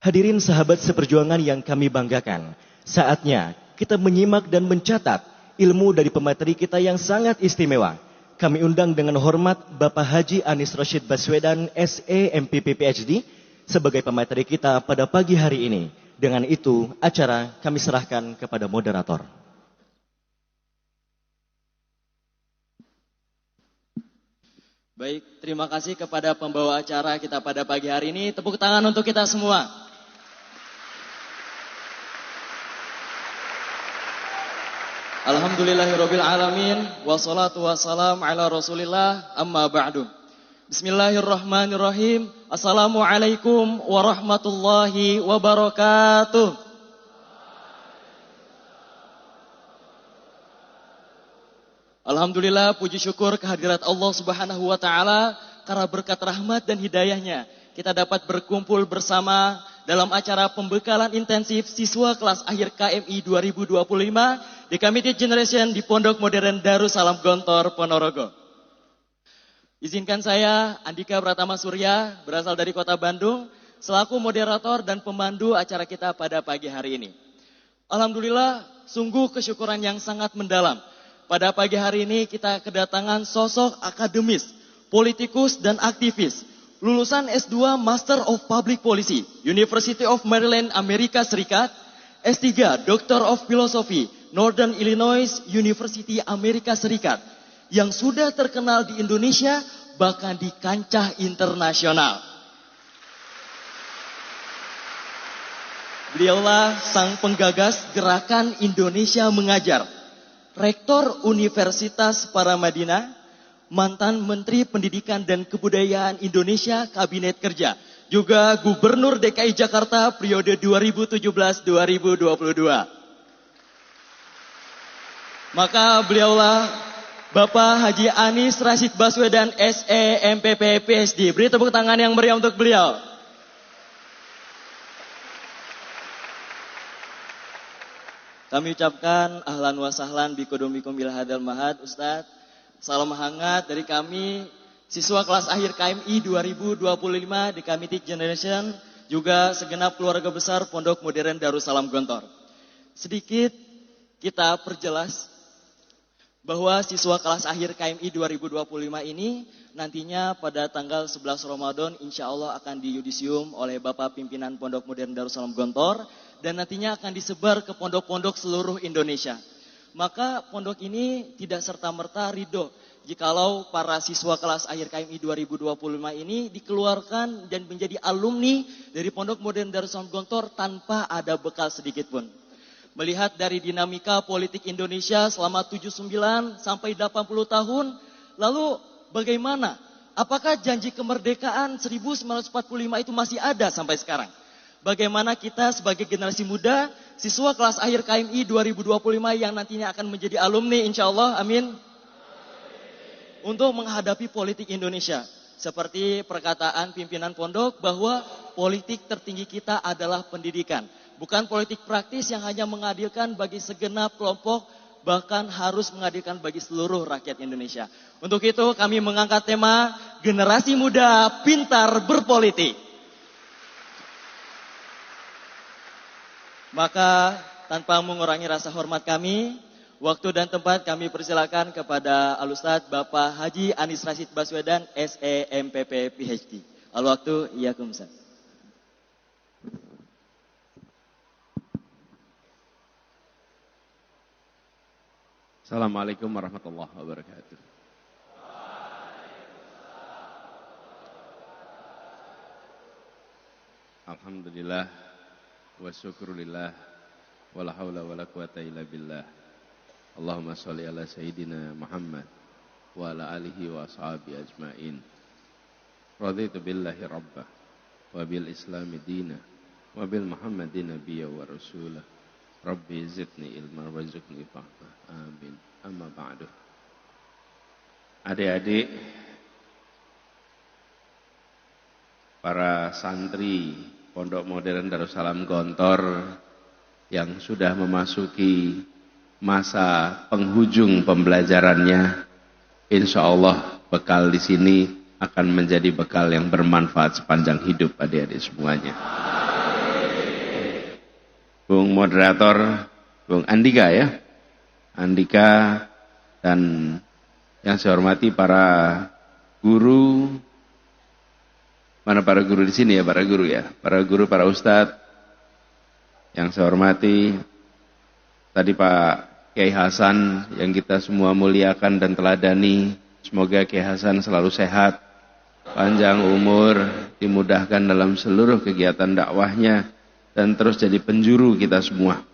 Hadirin sahabat seperjuangan yang kami banggakan, saatnya kita menyimak dan mencatat ilmu dari pemateri kita yang sangat istimewa. Kami undang dengan hormat Bapak Haji Anies Rashid Baswedan, SE, MPP, PhD, sebagai pemateri kita pada pagi hari ini. Dengan itu, acara kami serahkan kepada moderator. Baik, terima kasih kepada pembawa acara kita pada pagi hari ini. Tepuk tangan untuk kita semua. Alhamdulillahirabbil alamin, wassalatu wassalamu ala Rasulillah, amma ba'du. Bismillahirrahmanirrahim. Assalamualaikum warahmatullahi wabarakatuh. Alhamdulillah, puji syukur kehadirat Allah Subhanahu wa taala karena berkat rahmat dan hidayahnya kita dapat berkumpul bersama dalam acara pembekalan intensif siswa kelas akhir KMI 2025 di Committed Generation di Pondok Modern Darussalam Gontor, Ponorogo. Izinkan saya, Andika Pratama Surya, berasal dari Kota Bandung, selaku moderator dan pemandu acara kita pada pagi hari ini. Alhamdulillah, sungguh kesyukuran yang sangat mendalam. Pada pagi hari ini kita kedatangan sosok akademis, politikus dan aktivis, lulusan S2 Master of Public Policy, University of Maryland, Amerika Serikat, S3 Doctor of Philosophy, Northern Illinois University, Amerika Serikat, yang sudah terkenal di Indonesia bahkan di kancah internasional. Beliaulah sang penggagas Gerakan Indonesia Mengajar, Rektor Universitas Paramadina, mantan Menteri Pendidikan dan Kebudayaan Indonesia Kabinet Kerja, juga Gubernur DKI Jakarta periode 2017-2022. Maka beliaulah Bapak Haji Anies Rashid Baswedan, SE, MPP, PhD. Beri tepuk tangan yang meriah untuk beliau. Kami ucapkan ahlan wa sahlan bikum bil hadal mahad, Ustadz. Salam hangat dari kami, siswa kelas akhir KMI 2025 di Committed Generation, juga segenap keluarga besar Pondok Modern Darussalam Gontor. Sedikit kita perjelas bahwa siswa kelas akhir KMI 2025 ini nantinya pada tanggal 11 Ramadan insya Allah akan diyudisium oleh Bapak Pimpinan Pondok Modern Darussalam Gontor dan nantinya akan disebar ke pondok-pondok seluruh Indonesia. Maka pondok ini tidak serta-merta ridho jikalau para siswa kelas akhir KMI 2025 ini dikeluarkan dan menjadi alumni dari Pondok Modern Darussalam Gontor tanpa ada bekal sedikit pun. Melihat dari dinamika politik Indonesia selama 79 sampai 80 tahun, lalu bagaimana? Apakah janji kemerdekaan 1945 itu masih ada sampai sekarang? Bagaimana kita sebagai generasi muda, siswa kelas akhir KMI 2025 yang nantinya akan menjadi alumni insya Allah, amin. Untuk menghadapi politik Indonesia. Seperti perkataan pimpinan pondok bahwa politik tertinggi kita adalah pendidikan. Bukan politik praktis yang hanya mengadilkan bagi segenap kelompok, bahkan harus mengadilkan bagi seluruh rakyat Indonesia. Untuk itu kami mengangkat tema generasi muda pintar berpolitik. Maka tanpa mengurangi rasa hormat kami, waktu dan tempat kami persilakan kepada Al-Ustadz Bapak Haji Anies Rashid Baswedan, SE, MPP, PhD. Al-waktu, iyakum Ustadz. Assalamualaikum warahmatullahi wabarakatuh. Alhamdulillah wa syukurillah wa la hawla wa la quwata illa billah. Allahumma sholli ala sayyidina Muhammad wa ala alihi wa ashabi ajmain. Raditu billahi rabbah wa bil islami dina wa bil muhammadin nabiyya wa rasulah. Rabbi zidni ilma warzuqni fahma. Amin. Amma ba'du. Adik-adik, para santri Pondok Modern Darussalam Gontor yang sudah memasuki masa penghujung pembelajarannya, insya Allah bekal di sini akan menjadi bekal yang bermanfaat sepanjang hidup adik-adik semuanya. Bung Moderator, Bung Andika ya. Andika dan yang saya hormati para guru. Mana para guru di sini ya, para guru ya. Para guru, para ustadz. Yang saya hormati tadi Pak Kiai Hasan yang kita semua muliakan dan teladani. Semoga Kiai Hasan selalu sehat, panjang umur, dimudahkan dalam seluruh kegiatan dakwahnya dan terus jadi penjuru kita semua.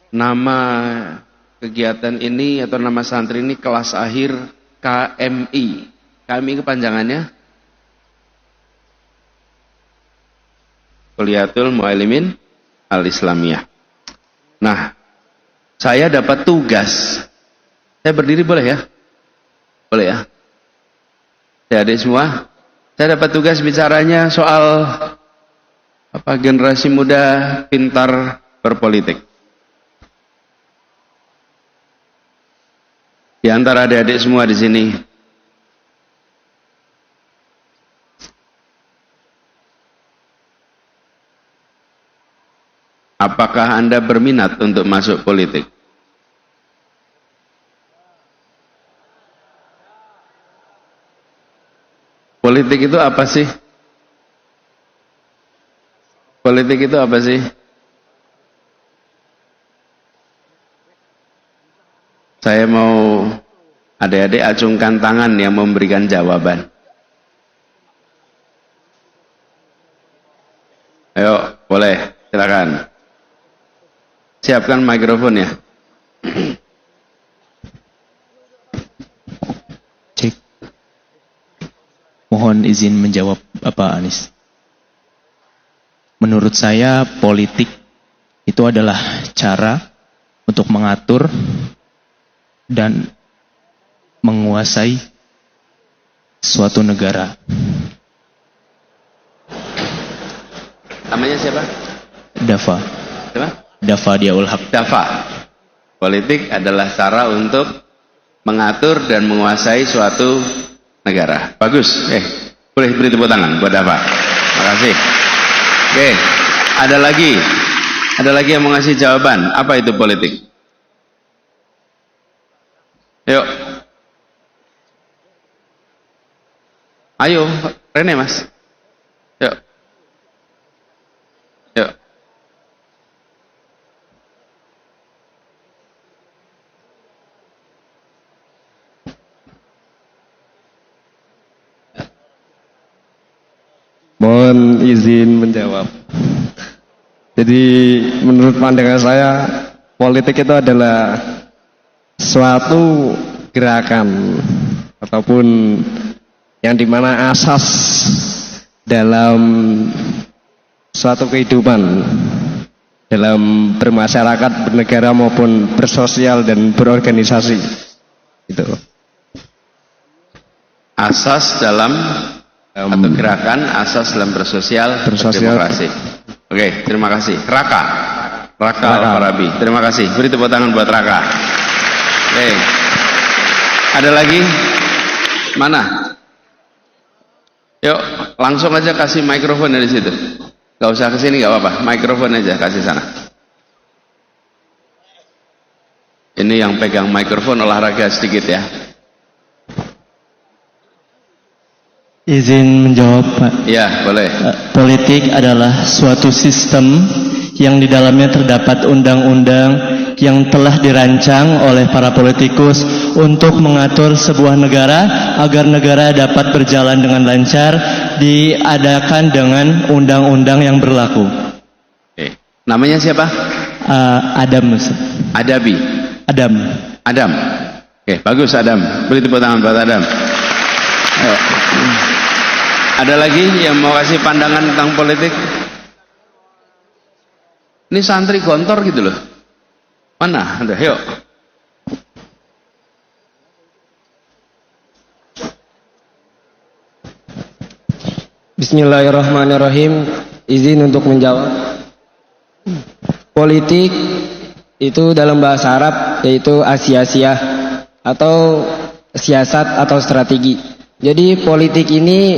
Nama kegiatan ini atau nama santri ini kelas akhir KMI. KMI kepanjangannya Kuliatul Mu'allimin Al-Islamiyah. Nah, saya dapat tugas. Saya berdiri boleh ya? Boleh ya? Adik semua, saya dapat tugas bicaranya soal generasi muda pintar berpolitik. Di antara adik-adik semua di sini, apakah Anda berminat untuk masuk politik? Politik itu apa sih? Politik itu apa sih? Saya mau adik-adik acungkan tangan yang memberikan jawaban. Ayo, boleh, silakan. Siapkan mikrofonnya. Cek. Mohon izin menjawab Bapak Anis. Menurut saya politik itu adalah cara untuk mengatur dan menguasai suatu negara. Namanya siapa? Dafa. Siapa? Dafa Diaul Haq. Dafa. Politik adalah cara untuk mengatur dan menguasai suatu negara. Bagus. Boleh beri tepuk tangan buat Dafa. Makasih. Oke. Ada lagi yang mau ngasih jawaban. Apa itu politik? Yuk. Ayo, Rene Mas. Yuk. Yuk. Mohon izin menjawab. Jadi menurut pandangan saya, politik itu adalah suatu gerakan ataupun yang dimana asas dalam suatu kehidupan dalam bermasyarakat, bernegara maupun bersosial dan berorganisasi. Itu asas dalam atau gerakan asas dalam bersosial. Berdemokrasi. Oke, terima kasih. Raka Al-Farabi. Terima kasih. Beri tepuk tangan buat Raka. Oke. Ada lagi? Mana? Yuk, langsung aja kasih mikrofon dari situ. Gak usah ke sini, gak apa-apa. Mikrofon aja kasih sana. Ini yang pegang mikrofon olahraga sedikit ya. Izin menjawab, Pak. Ya, boleh. Politik adalah suatu sistem yang di dalamnya terdapat undang-undang yang telah dirancang oleh para politikus untuk mengatur sebuah negara agar negara dapat berjalan dengan lancar, diadakan dengan undang-undang yang berlaku. Oke. Namanya siapa? Adam. Adabi. Adam. Oke, bagus Adam. Beri tepuk tangan buat Adam. Ada lagi yang mau kasih pandangan tentang politik? Ini santri gontor gitu loh. Mana? Ada, yuk. Bismillahirrahmanirrahim. Izin untuk menjawab. Politik itu dalam bahasa Arab yaitu asia-sia. atau siasat atau strategi. Jadi politik ini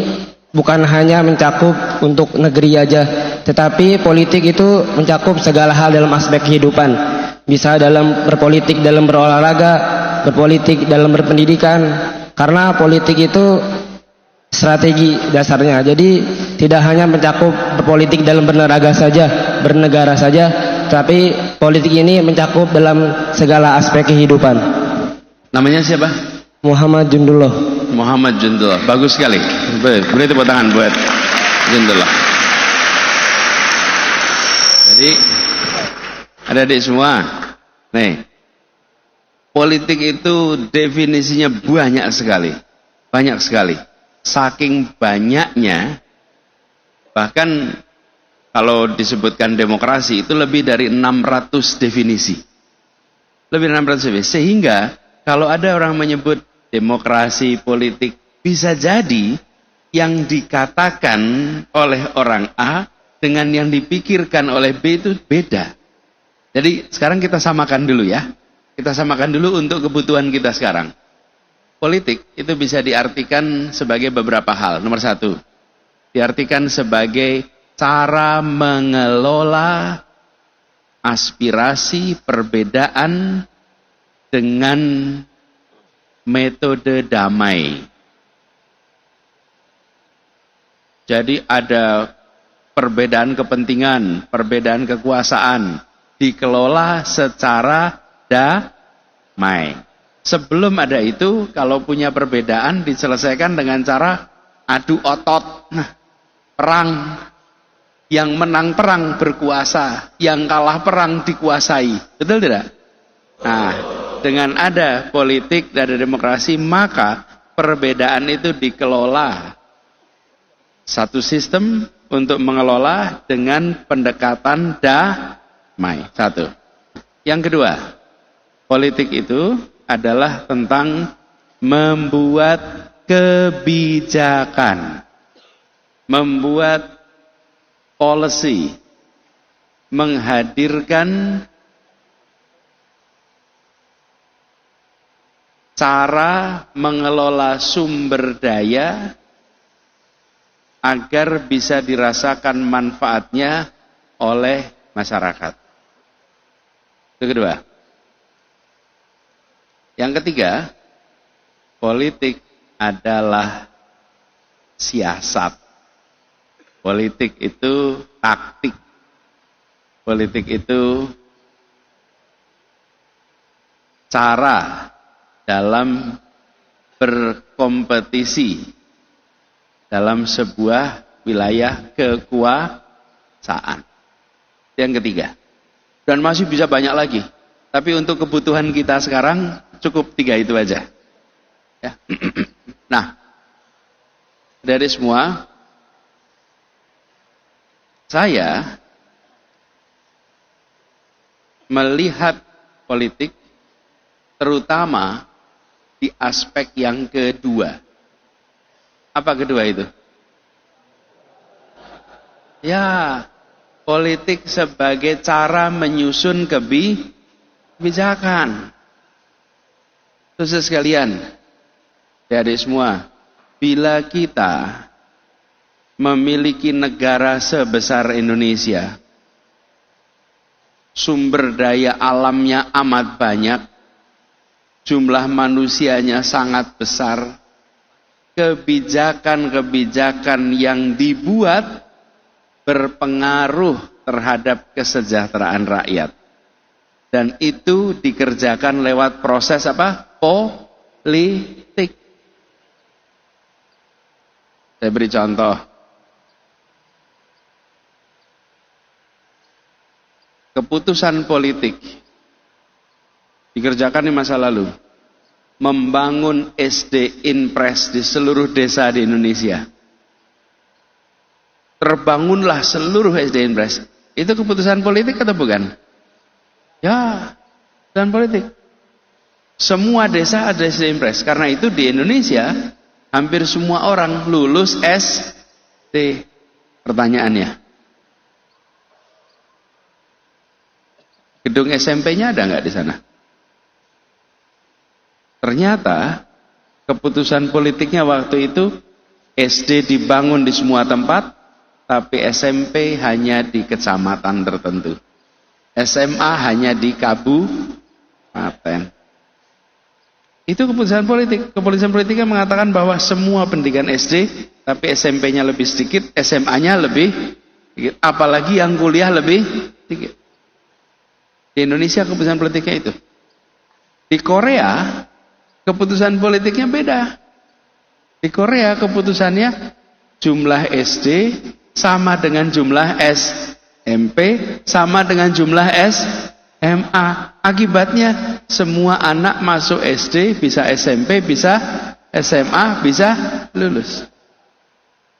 bukan hanya mencakup untuk negeri aja, tetapi politik itu mencakup segala hal dalam aspek kehidupan. Bisa dalam berpolitik, dalam berolahraga, berpolitik dalam berpendidikan. Karena politik itu strategi dasarnya. Jadi tidak hanya mencakup berpolitik dalam bernegara saja, tapi politik ini mencakup dalam segala aspek kehidupan. Namanya siapa? Muhammad Jundullah. Muhammad Jundullah. Bagus sekali. Beri tepuk tangan buat Jundullah. Jadi adik-adik semua, nih, politik itu definisinya banyak sekali. Banyak sekali. Saking banyaknya, bahkan kalau disebutkan demokrasi itu lebih dari 600 definisi. Lebih dari 600 definisi. Sehingga kalau ada orang menyebut demokrasi politik, bisa jadi yang dikatakan oleh orang A dengan yang dipikirkan oleh B itu beda. Jadi sekarang kita samakan dulu ya. Kita samakan dulu untuk kebutuhan kita sekarang. Politik itu bisa diartikan sebagai beberapa hal. Nomor satu, diartikan sebagai cara mengelola aspirasi perbedaan dengan metode damai. Jadi ada perbedaan kepentingan, perbedaan kekuasaan, dikelola secara damai. Sebelum ada itu, kalau punya perbedaan diselesaikan dengan cara adu otot. Nah, perang. Yang menang perang berkuasa, yang kalah perang dikuasai. Betul tidak? Nah, dengan ada politik dan ada demokrasi, maka perbedaan itu dikelola. Satu sistem untuk mengelola dengan pendekatan damai. Satu. Yang kedua, politik itu adalah tentang membuat kebijakan, membuat policy, menghadirkan cara mengelola sumber daya agar bisa dirasakan manfaatnya oleh masyarakat. Itu kedua. Yang ketiga, politik adalah siasat. Politik itu taktik. Politik itu cara dalam berkompetisi dalam sebuah wilayah kekuasaan. Yang ketiga. Dan masih bisa banyak lagi. Tapi untuk kebutuhan kita sekarang cukup 3 itu aja. Ya. Nah, dari semua, saya melihat politik terutama di aspek yang kedua. Apa kedua itu? Ya, politik sebagai cara menyusun kebijakan. Saudara sekalian, dari semua, bila kita memiliki negara sebesar Indonesia, sumber daya alamnya amat banyak, jumlah manusianya sangat besar, kebijakan-kebijakan yang dibuat berpengaruh terhadap kesejahteraan rakyat. Dan itu dikerjakan lewat proses apa? Politik. Saya beri contoh. Keputusan politik dikerjakan di masa lalu. Membangun SD Inpres di seluruh desa di Indonesia. Terbangunlah seluruh SD Inpres. Itu keputusan politik atau bukan? Ya, keputusan politik. Semua desa ada SD Inpres. Karena itu di Indonesia hampir semua orang lulus SD. Pertanyaannya, gedung SMP-nya ada nggak di sana? Ternyata keputusan politiknya waktu itu SD dibangun di semua tempat, tapi SMP hanya di kecamatan tertentu. SMA hanya di kabupaten. Itu keputusan politik. Keputusan politiknya mengatakan bahwa semua pendidikan SD, tapi SMP-nya lebih sedikit, SMA-nya lebih sedikit. Apalagi yang kuliah lebih sedikit. Di Indonesia keputusan politiknya itu. Di Korea, keputusan politiknya beda. Di Korea keputusannya jumlah SD sama dengan jumlah SMP sama dengan jumlah SMA. Akibatnya semua anak masuk SD, bisa SMP, bisa SMA, bisa lulus.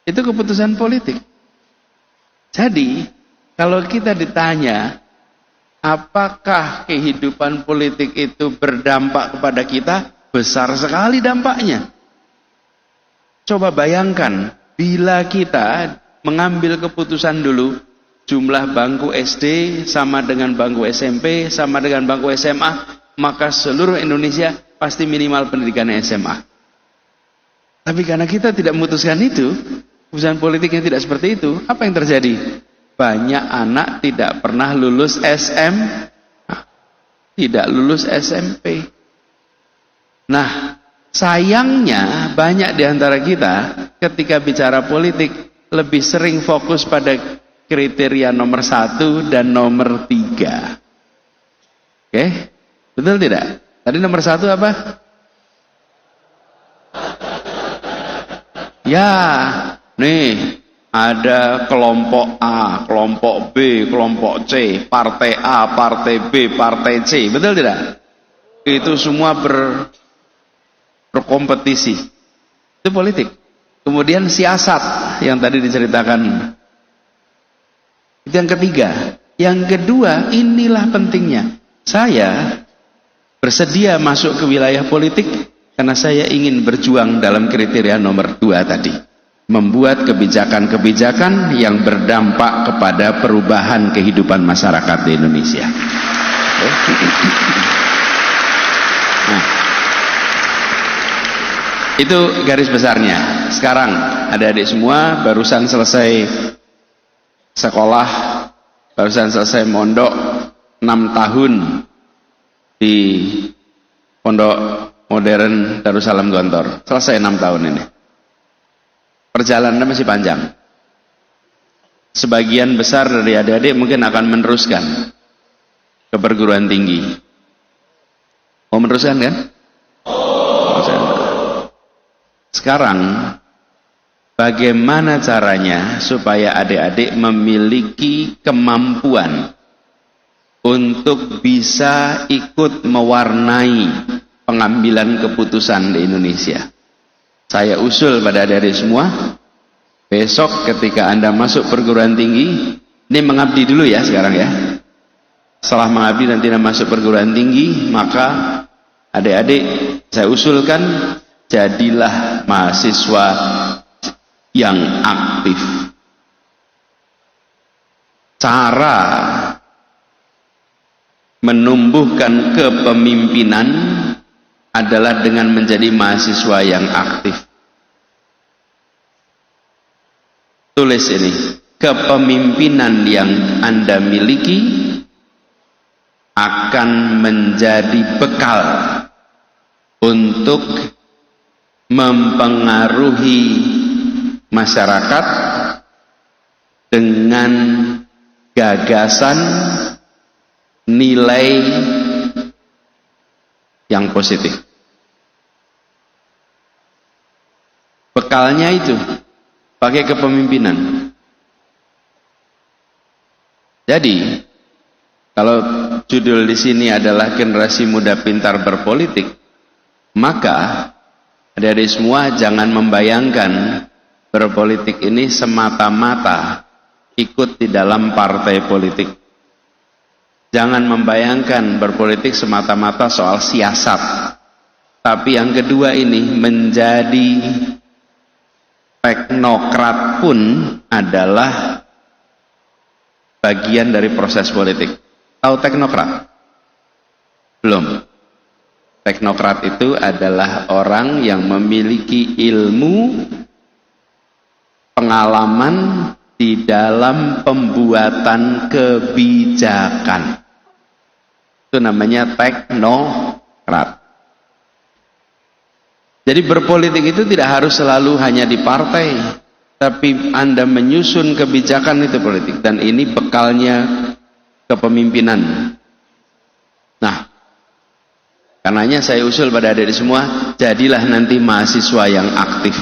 Itu keputusan politik. Jadi, kalau kita ditanya, apakah kehidupan politik itu berdampak kepada kita? Besar sekali dampaknya. Coba bayangkan, bila kita mengambil keputusan dulu, jumlah bangku SD sama dengan bangku SMP, sama dengan bangku SMA, maka seluruh Indonesia pasti minimal pendidikan SMA. Tapi karena kita tidak memutuskan itu, keputusan politiknya tidak seperti itu, apa yang terjadi? Banyak anak tidak pernah lulus SMA, tidak lulus SMP. Nah, sayangnya banyak di antara kita ketika bicara politik lebih sering fokus pada kriteria nomor 1 dan nomor 3. Oke? Betul tidak? Tadi nomor 1 apa? Ya, nih ada kelompok A, kelompok B, kelompok C, partai A, partai B, partai C. Betul tidak? Itu semua berkompetisi. Itu politik. Kemudian siasat yang tadi diceritakan. Itu yang ketiga. Yang kedua, inilah pentingnya. Saya bersedia masuk ke wilayah politik karena saya ingin berjuang dalam kriteria nomor 2 tadi. Membuat kebijakan-kebijakan yang berdampak kepada perubahan kehidupan masyarakat di Indonesia. Nah, itu garis besarnya. Sekarang adik-adik semua barusan selesai sekolah, barusan selesai mondok 6 tahun di Pondok Modern Darussalam Gontor. Selesai 6 tahun ini. Perjalanannya masih panjang. Sebagian besar dari adik-adik mungkin akan meneruskan ke perguruan tinggi. Mau meneruskan kan? Sekarang, bagaimana caranya supaya adik-adik memiliki kemampuan untuk bisa ikut mewarnai pengambilan keputusan di Indonesia? Saya usul pada adik-adik semua, besok ketika Anda masuk perguruan tinggi, ini mengabdi dulu ya sekarang ya. Setelah mengabdi nanti Anda masuk perguruan tinggi, maka adik-adik saya usulkan jadilah mahasiswa yang aktif. Cara menumbuhkan kepemimpinan adalah dengan menjadi mahasiswa yang aktif. Tulis ini, kepemimpinan yang Anda miliki akan menjadi bekal untuk mempengaruhi masyarakat dengan gagasan nilai yang positif. Bekalnya itu pakai kepemimpinan. Jadi, kalau judul di sini adalah generasi muda pintar berpolitik, maka adik-adik semua jangan membayangkan berpolitik ini semata-mata ikut di dalam partai politik. Jangan membayangkan berpolitik semata-mata soal siasat. Tapi yang kedua ini menjadi teknokrat pun adalah bagian dari proses politik. Tahu teknokrat? Belum. Teknokrat itu adalah orang yang memiliki ilmu, pengalaman di dalam pembuatan kebijakan. Itu namanya teknokrat. Jadi berpolitik itu tidak harus selalu hanya di partai, tapi Anda menyusun kebijakan itu politik, dan ini bekalnya kepemimpinan. Nah, karenanya saya usul pada adik-adik semua, jadilah nanti mahasiswa yang aktif.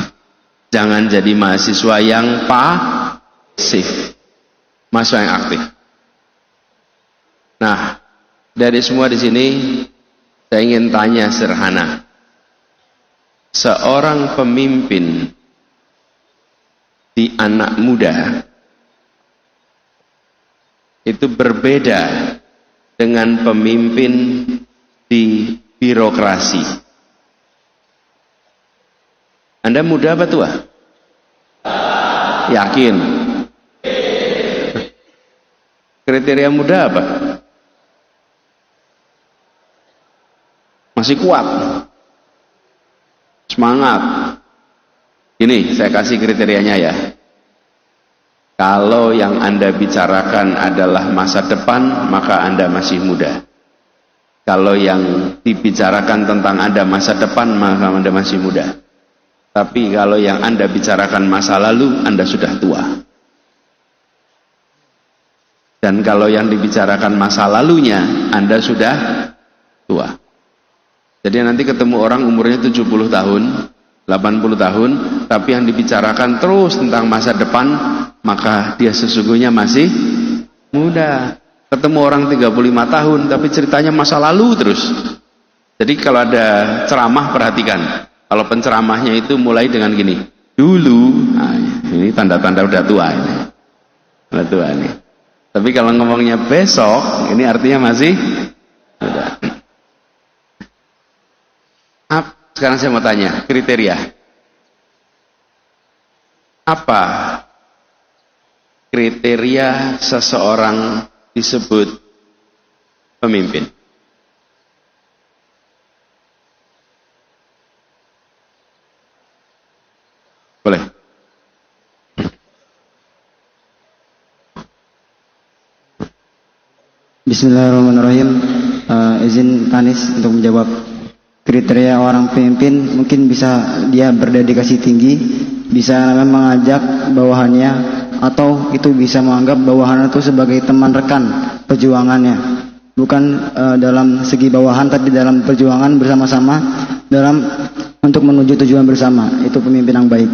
Jangan jadi mahasiswa yang pasif. Mahasiswa yang aktif. Nah, dari semua di sini saya ingin tanya sederhana. Seorang pemimpin di anak muda itu berbeda dengan pemimpin di birokrasi. Anda muda apa tua? Yakin? Kriteria muda apa? Masih kuat, semangat. Ini saya kasih kriterianya ya. Kalau yang Anda bicarakan adalah masa depan, maka Anda masih muda. Kalau yang dibicarakan tentang Anda masa depan, maka Anda masih muda. Tapi kalau yang Anda bicarakan masa lalu, Anda sudah tua. Dan kalau yang dibicarakan masa lalunya, Anda sudah tua. Jadi nanti ketemu orang umurnya 70 tahun, 80 tahun, tapi yang dibicarakan terus tentang masa depan, maka dia sesungguhnya masih muda. Ketemu orang 35 tahun, tapi ceritanya masa lalu terus. Jadi kalau ada ceramah, perhatikan. Kalau penceramahnya itu mulai dengan gini, dulu, nah, ini tanda-tanda udah tua ini. Udah tua ini. Tapi kalau ngomongnya besok, ini artinya masih muda. Sekarang saya mau tanya, kriteria. Apa kriteria seseorang disebut pemimpin? Boleh? Bismillahirrahmanirrahim. Izin Tanis untuk menjawab. Kriteria orang pemimpin mungkin bisa dia berdedikasi tinggi, bisa mengajak bawahannya, atau itu bisa menganggap bawahan itu sebagai teman rekan perjuangannya, bukan dalam segi bawahan tapi dalam perjuangan bersama-sama dalam untuk menuju tujuan bersama. Itu pemimpin yang baik.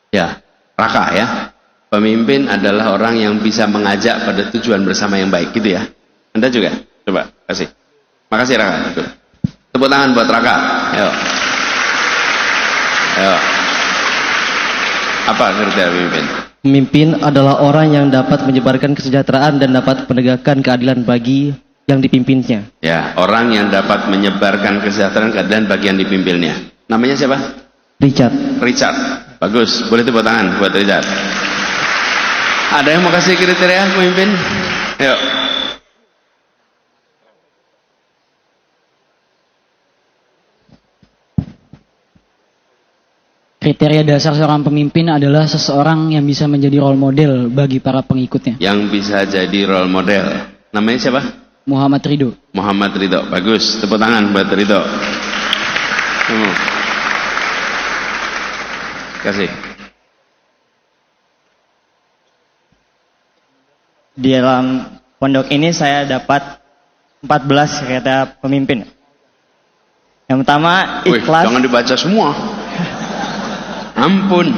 Ya, Raka ya. Pemimpin adalah orang yang bisa mengajak pada tujuan bersama yang baik, gitu ya. Anda juga? Coba, kasih. Makasih Raka. Tepuk tangan buat Raka. Ayo. Ayo. Apa kriteria pemimpin? Pemimpin adalah orang yang dapat menyebarkan kesejahteraan dan dapat menegakkan keadilan bagi yang dipimpinnya. Ya, orang yang dapat menyebarkan kesejahteraan keadilan bagi yang dipimpinnya. Namanya siapa? Richard. Richard. Bagus. Boleh tepuk tangan buat Richard. Ada yang mau kasih kriteria pemimpin? Yuk. Kriteria dasar seorang pemimpin adalah seseorang yang bisa menjadi role model bagi para pengikutnya. Yang bisa jadi role model. Namanya siapa? Muhammad Ridho. Muhammad Ridho. Bagus. Tepuk tangan buat Ridho. Kasih. Di dalam pondok ini saya dapat 14 kriteria pemimpin. Yang pertama, ikhlas. Jangan dibaca semua. Ampun.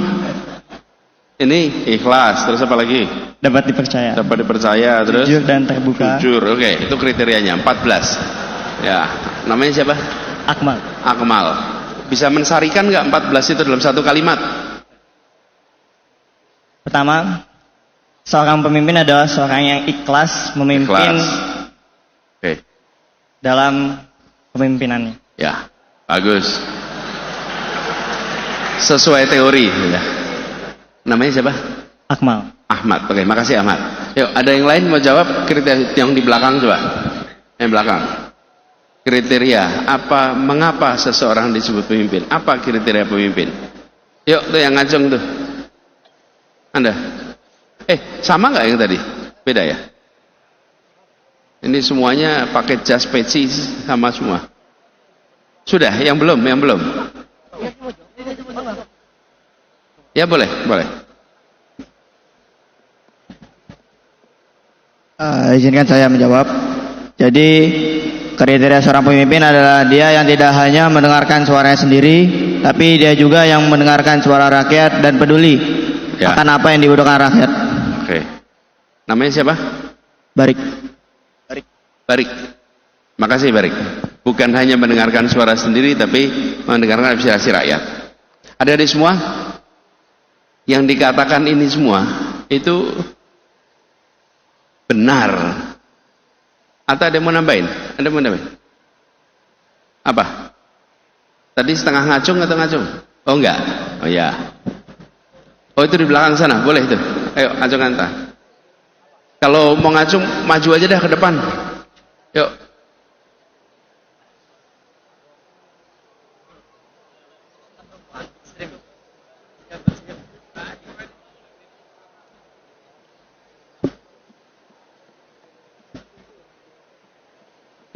Ini ikhlas, terus apa lagi? Dapat dipercaya. Dapat dipercaya, terus jujur dan terbuka. Jujur, oke. Itu kriterianya, 14. Ya, namanya siapa? Akmal. Akmal. Bisa mensarikan nggak 14 itu dalam satu kalimat? Pertama, seorang pemimpin adalah seorang yang ikhlas memimpin dalam kepemimpinannya. Ya, bagus. Sesuai teori. Ya. Namanya siapa? Akmal. Ahmad. Oke, makasih Ahmad. Yuk, ada yang lain mau jawab kriteria yang di belakang coba? Yang belakang. Kriteria apa, mengapa seseorang disebut pemimpin? Apa kriteria pemimpin? Yuk, tuh yang ngajeng tuh. Anda. Sama nggak yang tadi? Beda ya? Ini semuanya pakai jas peci sama semua. Sudah, yang belum, Ya boleh. Izinkan saya menjawab. Jadi kriteria seorang pemimpin adalah dia yang tidak hanya mendengarkan suaranya sendiri, tapi dia juga yang mendengarkan suara rakyat dan peduli akan apa yang dibutuhkan rakyat. Oke. Namanya siapa? Barik. Makasih Barik. Bukan hanya mendengarkan suara sendiri, tapi mendengarkan aspirasi rakyat. Adik-adik semua, yang dikatakan ini semua itu benar. Atau ada yang mau nambahin? Apa? Tadi setengah ngacung atau ngacung? Oh enggak? Oh ya. Oh itu di belakang sana, boleh itu. Ayo ngacung anta. Kalau mau ngacung, maju aja dah ke depan. Yuk.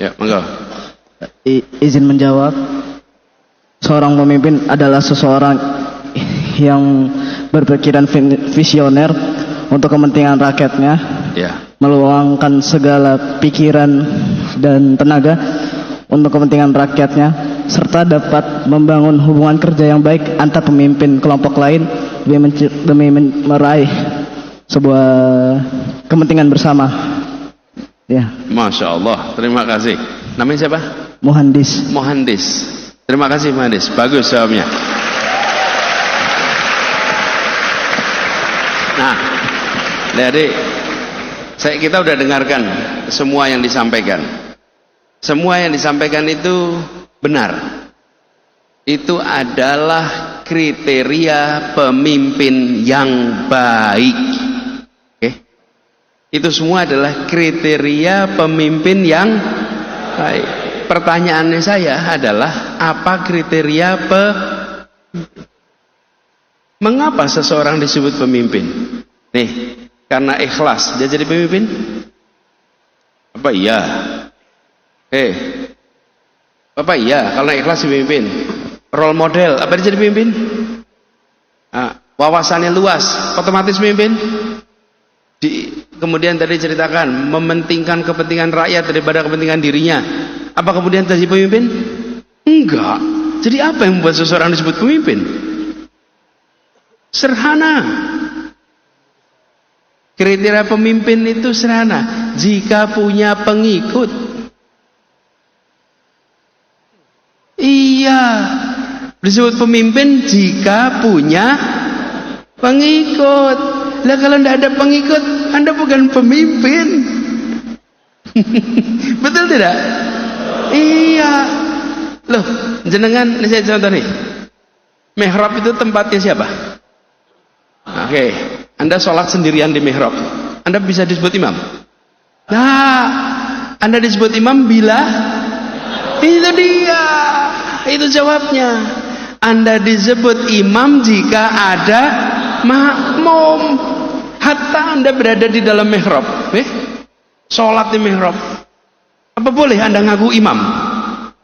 Ya, monggo. Izin menjawab. Seorang pemimpin adalah seseorang yang berpikiran visioner untuk kepentingan rakyatnya, meluangkan segala pikiran dan tenaga untuk kepentingan rakyatnya, serta dapat membangun hubungan kerja yang baik antar pemimpin kelompok lain demi meraih sebuah kepentingan bersama. Ya. Masya Allah, terima kasih. Namanya siapa? Mohandis. Terima kasih Mohandis. Bagus jawabnya. Nah, adik, kita udah dengarkan semua yang disampaikan. Semua yang disampaikan itu benar. Itu adalah kriteria pemimpin yang baik. Itu semua adalah kriteria pemimpin yang baik. Pertanyaannya saya adalah, apa kriteria mengapa seseorang disebut pemimpin? Nih, karena ikhlas dia jadi pemimpin? Apa iya? Apa iya? Kalau ikhlas jadi pemimpin? Role model, apa dia jadi pemimpin? Wawasannya luas, otomatis pemimpin? Kemudian tadi ceritakan mementingkan kepentingan rakyat daripada kepentingan dirinya. Apa kemudian jadi pemimpin? Enggak. Jadi apa yang membuat seseorang disebut pemimpin? Sederhana. Kriteria pemimpin itu sederhana. Jika punya pengikut. Iya. Disebut pemimpin jika punya pengikut. Lah kalau tidak ada pengikut, Anda bukan pemimpin. Betul tidak? Iya. Loh, jenengan, ini saya contoh nih. Mihrab itu tempatnya siapa? Oke, Anda sholat sendirian di mihrab, Anda bisa disebut imam? Nah, Anda disebut imam bila? Itu dia. Itu jawabnya. Anda disebut imam jika ada makmum. Hatta Anda berada di dalam mihrab, sholat di mihrab, apa boleh Anda ngaku imam?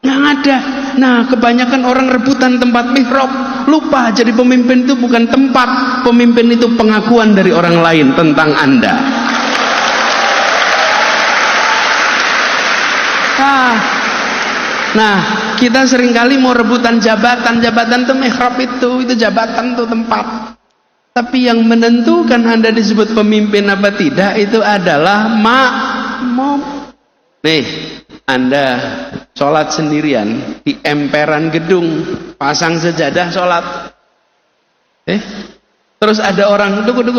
Nggak ada. Nah, kebanyakan orang rebutan tempat mihrab, lupa jadi pemimpin itu bukan tempat, pemimpin itu pengakuan dari orang lain tentang Anda. Nah, kita seringkali mau rebutan jabatan itu mihrab itu jabatan itu tempat. Tapi yang menentukan Anda disebut pemimpin apa tidak itu adalah makmum. Nih, Anda sholat sendirian di emperan gedung, pasang sejadah sholat. Terus ada orang duduk.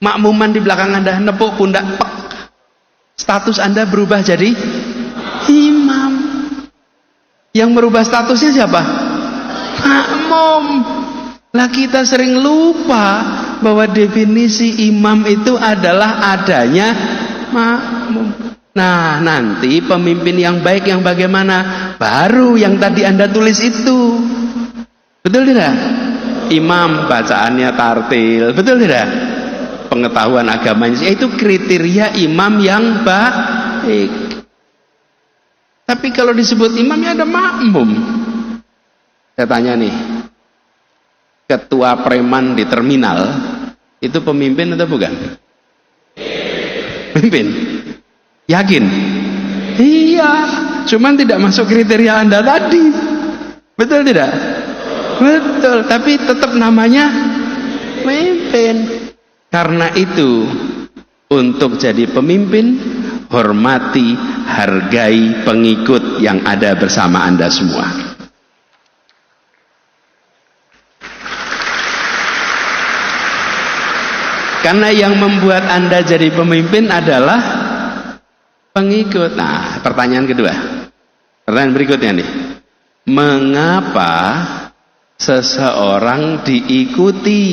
Makmuman di belakang Anda nepuk pundak, pek. Status Anda berubah jadi imam. Yang merubah statusnya siapa? Makmum. Lah kita sering lupa Bahwa definisi imam itu adalah adanya makmum. Nah, nanti pemimpin yang baik yang bagaimana? Baru yang tadi Anda tulis itu. Betul tidak? Imam bacaannya tartil. Betul tidak? Pengetahuan agamanya. Itu kriteria imam yang baik. Tapi kalau disebut imam ya ada makmum. Saya tanya nih. Ketua preman di terminal itu pemimpin atau bukan? Pemimpin. Yakin? Iya, cuman tidak masuk kriteria Anda tadi. Betul tidak? Betul, tapi tetap namanya pemimpin. Karena itu, untuk jadi pemimpin, hormati, hargai pengikut yang ada bersama Anda semua. Karena yang membuat Anda jadi pemimpin adalah pengikut. Nah, pertanyaan kedua. Pertanyaan berikutnya nih. Mengapa seseorang diikuti?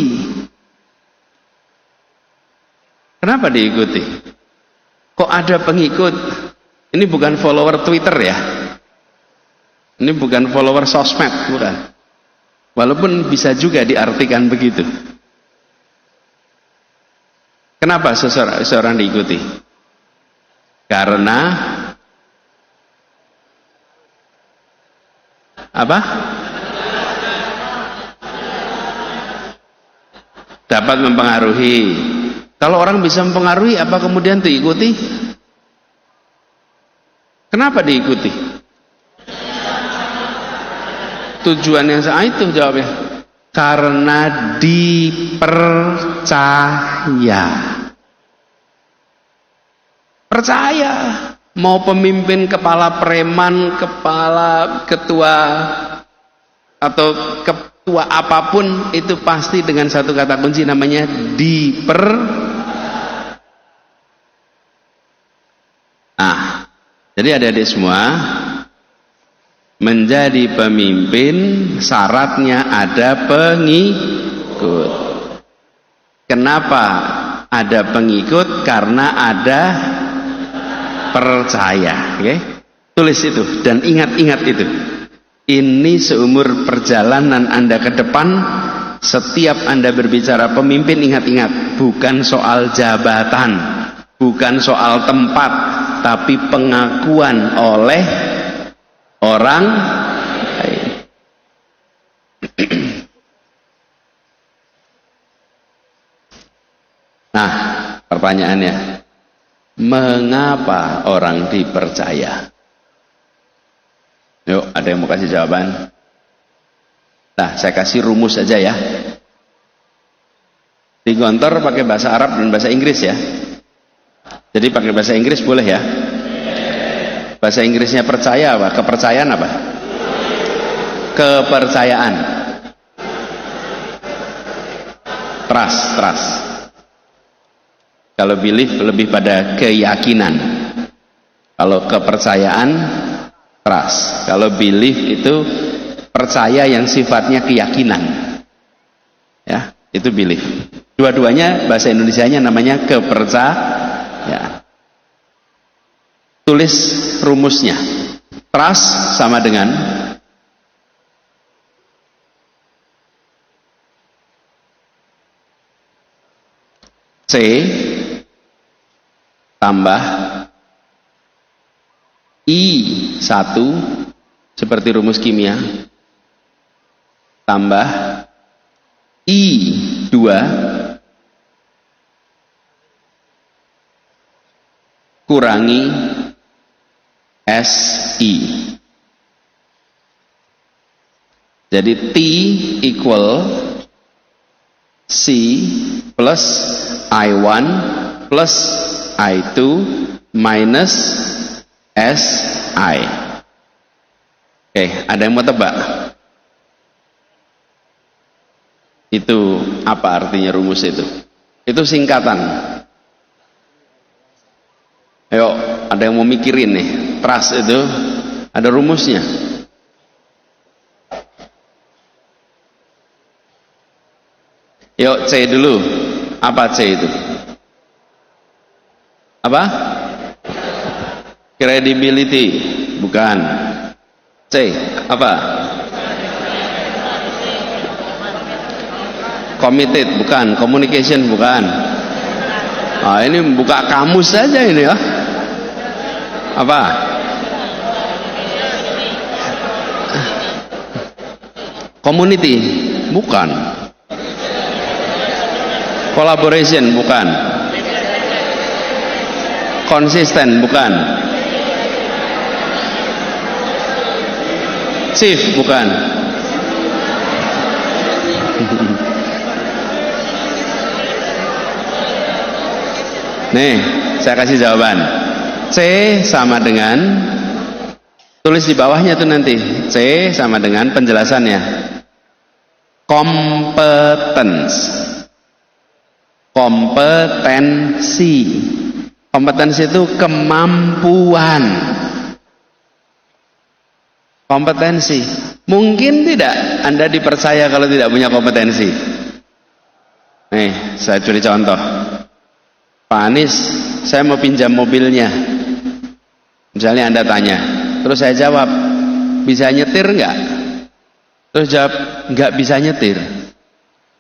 Kenapa diikuti? Kok ada pengikut? Ini bukan follower Twitter ya. Ini bukan follower sosmed, bukan. Walaupun bisa juga diartikan begitu. Kenapa seseorang diikuti? Karena apa? Dapat mempengaruhi. Kalau orang bisa mempengaruhi, apa kemudian diikuti? Kenapa diikuti? Tujuan yang itu jawabnya. Karena dipercaya. Percaya. Mau pemimpin, kepala preman, kepala ketua atau ketua apapun, itu pasti dengan satu kata kunci namanya Nah, jadi adik-adik semua, menjadi pemimpin syaratnya ada pengikut. Kenapa ada pengikut? Karena ada percaya. Okay? Tulis itu dan ingat-ingat itu. Ini seumur perjalanan Anda ke depan, setiap Anda berbicara pemimpin, ingat-ingat, bukan soal jabatan, bukan soal tempat, tapi pengakuan oleh orang lain. Nah, pertanyaannya, mengapa orang dipercaya? Yuk, ada yang mau kasih jawaban? Nah, saya kasih rumus aja ya. Di kantor pakai bahasa Arab dan bahasa Inggris ya. Jadi pakai bahasa Inggris boleh ya? Bahasa Inggrisnya percaya apa? Kepercayaan apa? Kepercayaan. Trust. Kalau belief lebih pada keyakinan. Kalau kepercayaan, trust. Kalau belief itu percaya yang sifatnya keyakinan. Ya, itu belief. Dua-duanya bahasa Indonesianya namanya kepercayaan. Tulis rumusnya. Trust sama dengan C tambah I1 seperti rumus kimia tambah I2 kurangi SI. Jadi T equal C plus I1 plus I2 minus SI. Oke, ada yang mau tebak? Itu apa artinya rumus itu? Itu singkatan. Ayo, ada yang mau mikirin nih. Trust itu ada rumusnya. Yuk, C dulu. Apa C itu? Apa? Credibility, bukan. C, apa? Committed, bukan. Communication, bukan. Nah, ini buka kamus saja ini ya. Apa? Community, bukan. Collaboration, bukan. Konsisten, bukan. Chief, bukan. Nih, saya kasih jawaban. C sama dengan, tulis di bawahnya tuh nanti. C sama dengan penjelasannya. Competence. Kompetensi. Kompetensi itu kemampuan. Kompetensi. Mungkin tidak Anda dipercaya kalau tidak punya kompetensi. Nih, saya curi contoh. Pak Anies, saya mau pinjam mobilnya. Misalnya Anda tanya, terus saya jawab, bisa nyetir nggak? Terus jawab, nggak bisa nyetir.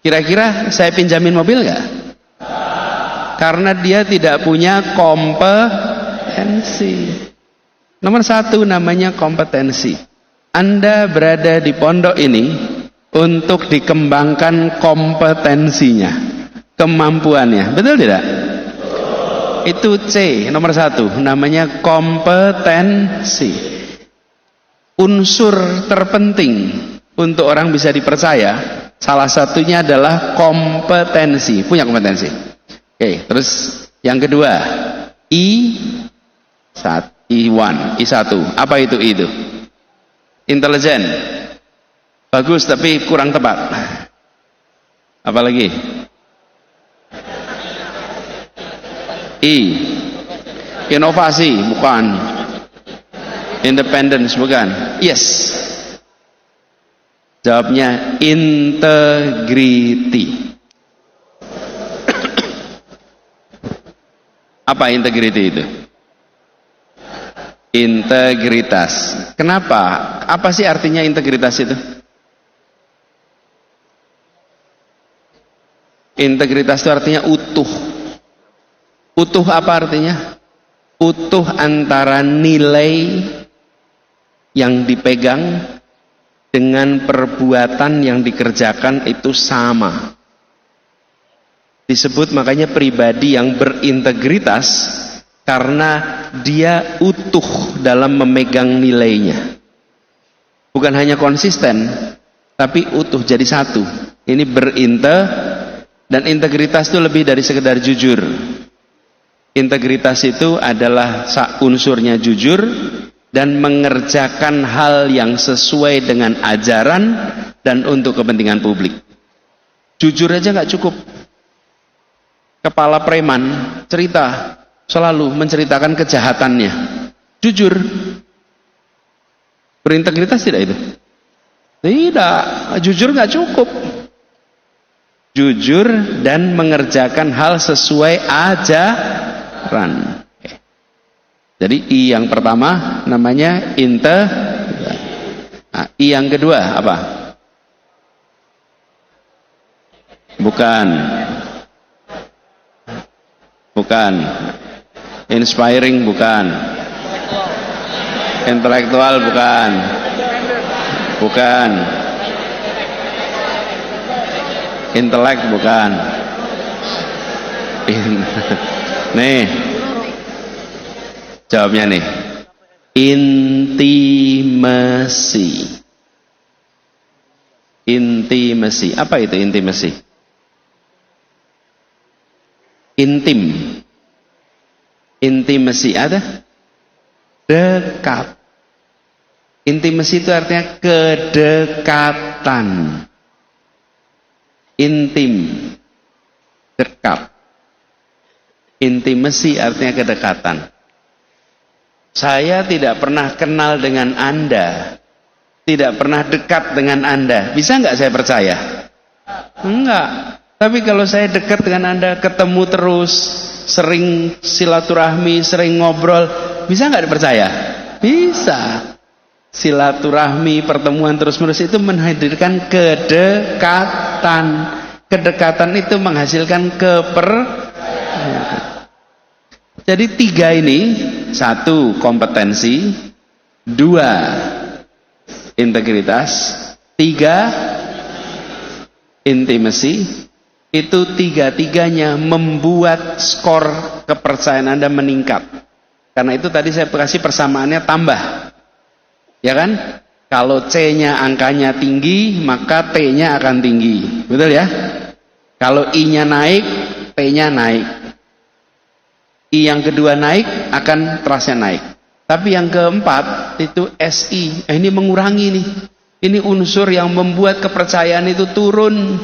Kira-kira saya pinjamin mobil nggak? Karena dia tidak punya kompetensi. Nomor satu namanya kompetensi. Anda berada di pondok ini untuk dikembangkan kompetensinya, kemampuannya. Betul tidak? Itu C, nomor satu, namanya kompetensi. Unsur terpenting untuk orang bisa dipercaya, salah satunya adalah kompetensi, punya kompetensi. Oke, terus yang kedua, I1, apa itu I itu? Intelijen, bagus tapi kurang tepat. Apa lagi? I, inovasi, bukan. Independence, bukan. Yes. Jawabnya integrity. Apa integrity itu? Integritas. Kenapa? Apa sih artinya integritas itu? Integritas itu artinya utuh. Utuh apa artinya? Utuh antara nilai yang dipegang dengan perbuatan yang dikerjakan itu sama. Disebut makanya pribadi yang berintegritas karena dia utuh dalam memegang nilainya. Bukan hanya konsisten, tapi utuh jadi satu. Ini dan integritas itu lebih dari sekedar jujur. Integritas itu adalah unsurnya jujur dan mengerjakan hal yang sesuai dengan ajaran dan untuk kepentingan publik. Jujur aja nggak cukup. Kepala preman cerita, selalu menceritakan kejahatannya. Jujur. Berintegritas tidak itu? Tidak, jujur nggak cukup. Jujur dan mengerjakan hal sesuai ajaran. Jadi I yang pertama namanya I yang kedua apa? Bukan. Inspiring, bukan. Intelektual, bukan. Intelek, bukan. Nih, jawabnya nih. Intimasi. Apa itu intimasi? Intimasi ada? Dekat. Intimasi itu artinya kedekatan. Intim, dekat. Intimasi artinya kedekatan. Saya tidak pernah kenal dengan Anda, tidak pernah dekat dengan Anda. Bisa nggak saya percaya? Enggak. Tapi kalau saya dekat dengan Anda, ketemu terus, sering silaturahmi, sering ngobrol, bisa nggak dipercaya? Bisa. Silaturahmi, pertemuan terus-menerus itu menghadirkan kedekatan. Kedekatan itu menghasilkan Jadi 3 ini, 1 kompetensi, 2 integritas, 3 intimacy. Itu 3-tiganya membuat skor kepercayaan Anda meningkat. Karena itu tadi saya kasih persamaannya tambah. Ya kan? Kalau C-nya angkanya tinggi, maka T-nya akan tinggi. Betul ya? Kalau I-nya naik, T-nya naik. I yang kedua naik, akan trustnya naik. Tapi yang keempat, itu SI. Ini mengurangi nih. Ini unsur yang membuat kepercayaan itu turun.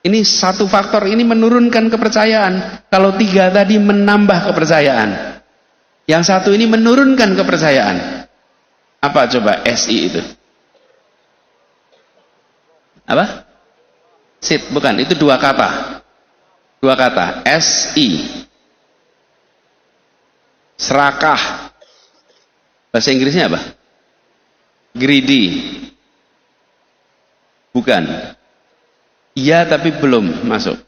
Ini satu faktor, ini menurunkan kepercayaan. Kalau 3 tadi menambah kepercayaan. Yang satu ini menurunkan kepercayaan. Apa coba SI itu? Apa? Sit, bukan, itu 2 kata. 2 kata, SI. Serakah. Bahasa Inggrisnya apa? Greedy. Bukan. Iya tapi belum masuk.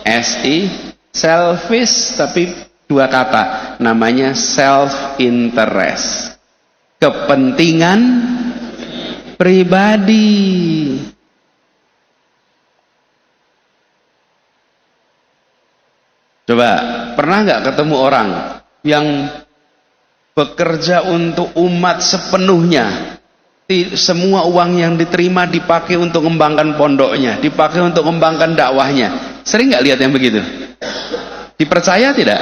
SI, selfish, tapi 2 kata, namanya self interest, kepentingan pribadi. Coba, pernah nggak ketemu orang yang bekerja untuk umat sepenuhnya? Semua uang yang diterima dipakai untuk mengembangkan pondoknya, dipakai untuk mengembangkan dakwahnya. Sering nggak lihat yang begitu? Dipercaya tidak?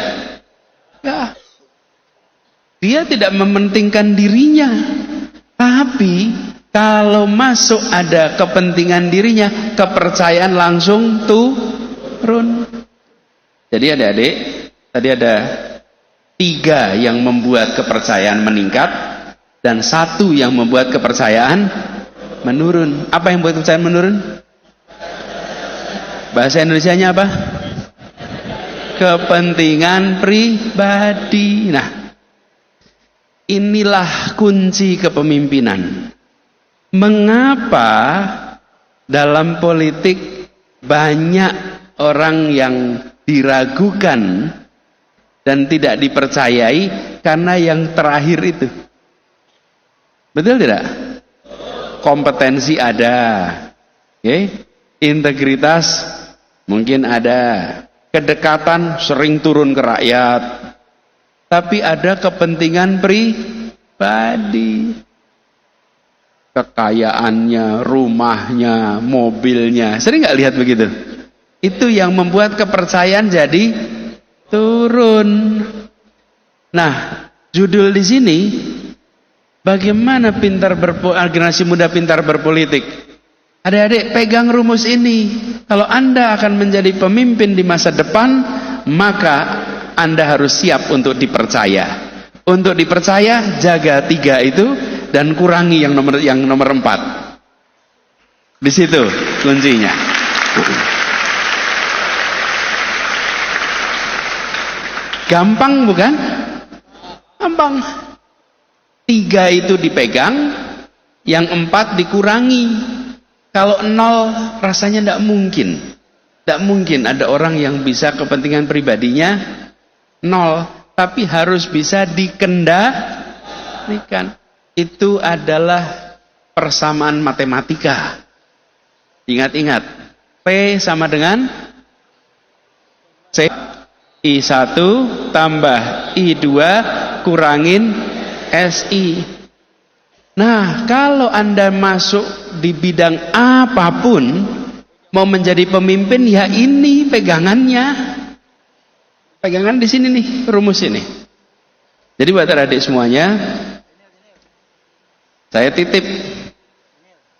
Ya. Dia tidak mementingkan dirinya. Tapi kalau masuk ada kepentingan dirinya, kepercayaan langsung turun. Jadi adik-adik, tadi ada 3 yang membuat kepercayaan meningkat dan 1 yang membuat kepercayaan menurun. Apa yang membuat kepercayaan menurun? Bahasa Indonesianya apa? Kepentingan pribadi. Nah, inilah kunci kepemimpinan. Mengapa dalam politik banyak orang yang diragukan dan tidak dipercayai karena yang terakhir itu? Betul tidak? Kompetensi ada, integritas mungkin ada, kedekatan sering turun ke rakyat, tapi ada kepentingan pribadi, kekayaannya, rumahnya, mobilnya. Sering nggak lihat begitu? Itu yang membuat kepercayaan jadi turun. Nah, judul di sini, bagaimana generasi muda pintar berpolitik? Adik-adik pegang rumus ini. Kalau Anda akan menjadi pemimpin di masa depan, maka Anda harus siap untuk dipercaya. Untuk dipercaya, jaga 3 itu dan kurangi yang nomor 4. Di situ kuncinya. Gampang bukan? Gampang. 3 itu dipegang, yang 4 dikurangi. Kalau 0 rasanya tidak mungkin. Tidak mungkin ada orang yang bisa kepentingan pribadinya 0, tapi harus bisa dikendalikan. Itu adalah persamaan matematika. Ingat-ingat, P sama dengan C. I1 tambah I2 kurangin SI. Nah, kalau Anda masuk di bidang apapun, mau menjadi pemimpin, ya ini pegangannya. Pegangan di sini nih, rumus ini. Jadi buat adik semuanya, saya titip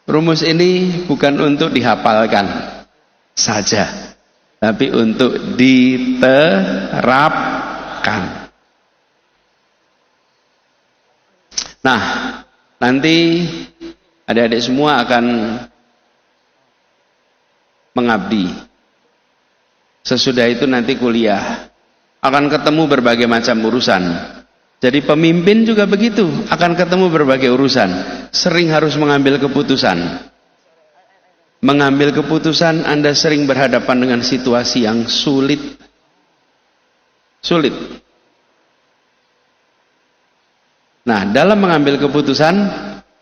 rumus ini bukan untuk dihafalkan saja, tapi untuk diterapkan. Nah, nanti adik-adik semua akan mengabdi. Sesudah itu nanti kuliah, akan ketemu berbagai macam urusan. Jadi pemimpin juga begitu, akan ketemu berbagai urusan. Sering harus mengambil keputusan. Mengambil keputusan, Anda sering berhadapan dengan situasi yang sulit. Sulit. Nah, dalam mengambil keputusan,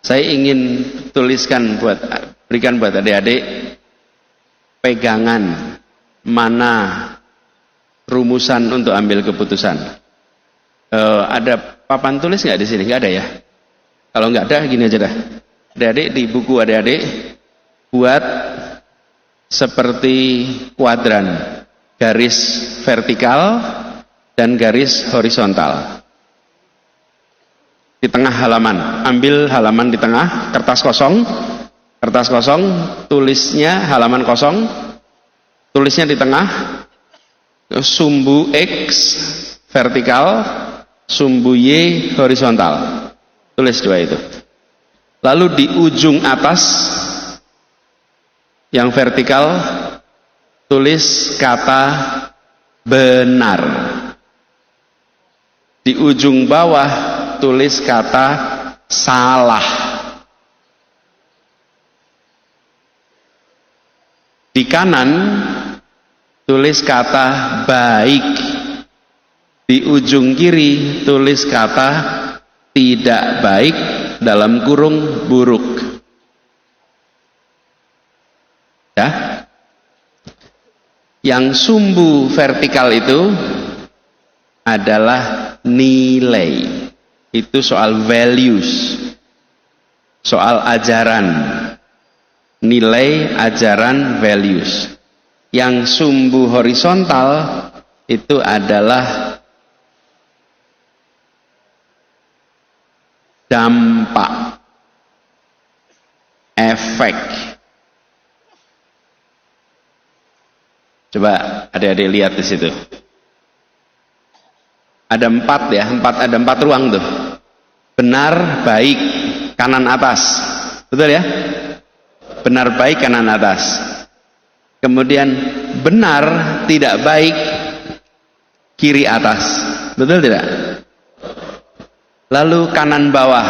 saya ingin berikan buat adik-adik pegangan mana rumusan untuk ambil keputusan. Ada papan tulis nggak di sini? Nggak ada ya? Kalau nggak ada, gini aja dah. Adik-adik, di buku adik-adik buat seperti kuadran, garis vertikal dan garis horizontal. Di tengah halaman, ambil halaman di tengah, kertas kosong, tulisnya halaman kosong, tulisnya di tengah, sumbu X vertikal, sumbu Y horizontal. Tulis dua itu. Lalu di ujung atas yang vertikal tulis kata benar. Di ujung bawah tulis kata salah. Di kanan tulis kata baik. Di ujung kiri tulis kata tidak baik dalam kurung buruk. Ya. Yang sumbu vertikal itu adalah nilai. Itu soal values. Soal ajaran. Nilai, ajaran, values. Yang sumbu horizontal itu adalah dampak, efek. Coba adik-adik lihat di situ. Ada ada empat ruang tuh. Benar, baik, kanan atas. Betul ya? Benar, baik, kanan atas. Kemudian benar, tidak baik, kiri atas. Betul tidak? Lalu kanan bawah,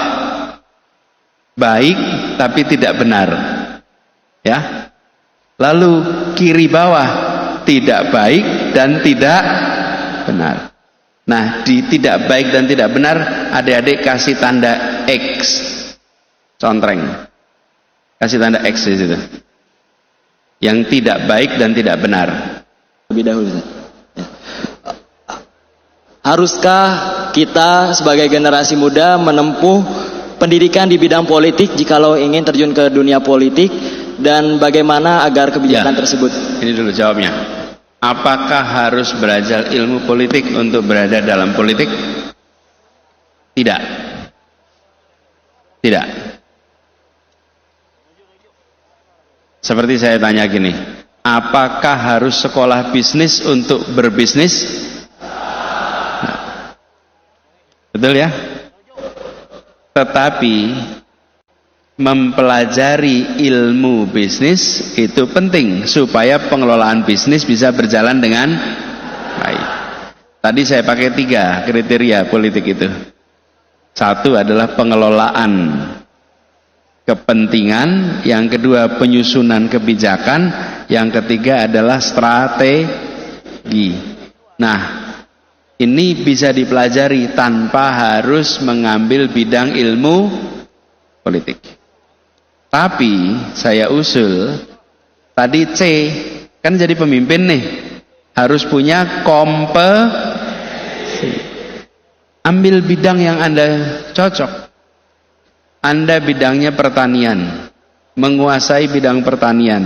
baik tapi tidak benar. Ya. Lalu kiri bawah, tidak baik dan tidak benar. Nah, di tidak baik dan tidak benar, adik-adik kasih tanda X. Contreng. Kasih tanda X di situ. Yang tidak baik dan tidak benar. Lebih dahulu. Haruskah kita sebagai generasi muda menempuh pendidikan di bidang politik jikalau ingin terjun ke dunia politik, dan bagaimana agar kebijakan tersebut? Ini dulu jawabnya. Apakah harus belajar ilmu politik untuk berada dalam politik? Tidak. Tidak. Seperti saya tanya gini, apakah harus sekolah bisnis untuk berbisnis? Nah, betul ya? Tetapi mempelajari ilmu bisnis itu penting supaya pengelolaan bisnis bisa berjalan dengan baik. Tadi saya pakai 3 kriteria politik itu. 1 adalah pengelolaan kepentingan, yang kedua penyusunan kebijakan, yang ketiga adalah strategi. Nah, ini bisa dipelajari tanpa harus mengambil bidang ilmu politik. Tapi saya usul tadi C, kan jadi pemimpin nih, harus punya kompetensi. Ambil bidang yang Anda cocok. Anda bidangnya pertanian, menguasai bidang pertanian.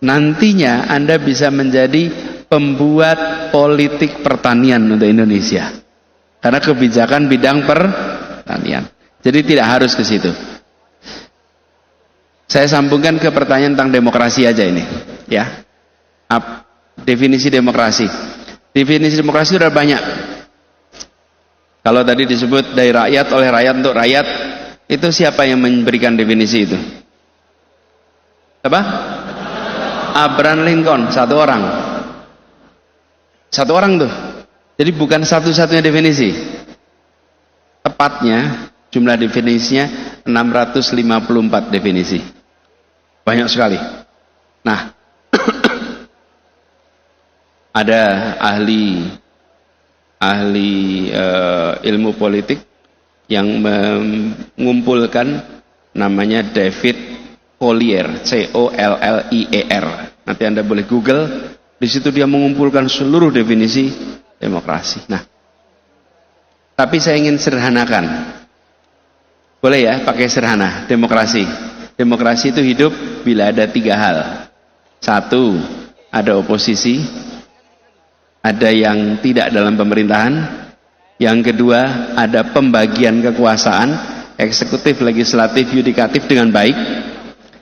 Nantinya Anda bisa menjadi pembuat politik pertanian untuk Indonesia. Karena kebijakan bidang pertanian. Jadi tidak harus ke situ. Saya sambungkan ke pertanyaan tentang demokrasi aja ini, ya. Definisi demokrasi. Definisi demokrasi sudah banyak. Kalau tadi disebut dari rakyat, oleh rakyat, untuk rakyat, itu siapa yang memberikan definisi itu? Apa? Abraham Lincoln, satu orang. Satu orang tuh. Jadi bukan satu-satunya definisi. Tepatnya jumlah definisinya 654 definisi. Banyak sekali. Nah, ada ahli ilmu politik yang mengumpulkan, namanya David Collier, C-O-L-L-I-E-R. Nanti Anda boleh Google, di situ dia mengumpulkan seluruh definisi demokrasi. Nah, tapi saya ingin sederhanakan. Boleh ya pakai sederhana, demokrasi. Demokrasi itu hidup bila ada 3 hal. 1, ada oposisi, ada yang tidak dalam pemerintahan. Yang kedua, ada pembagian kekuasaan, eksekutif, legislatif, yudikatif dengan baik.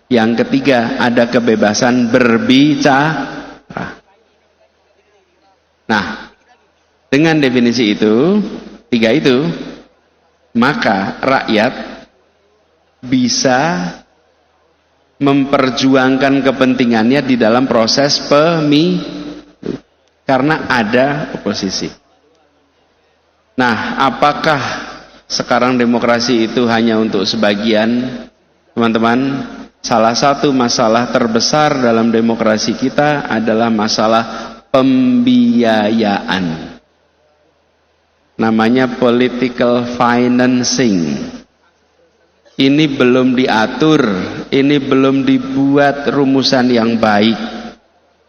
Yang ketiga, ada kebebasan berbicara. Nah, dengan definisi itu, 3 itu, maka rakyat bisa memperjuangkan kepentingannya di dalam proses pemilu karena ada oposisi. Nah, apakah sekarang demokrasi itu hanya untuk sebagian? Teman-teman, salah satu masalah terbesar dalam demokrasi kita adalah masalah pembiayaan. Namanya political financing. Ini belum diatur, ini belum dibuat rumusan yang baik,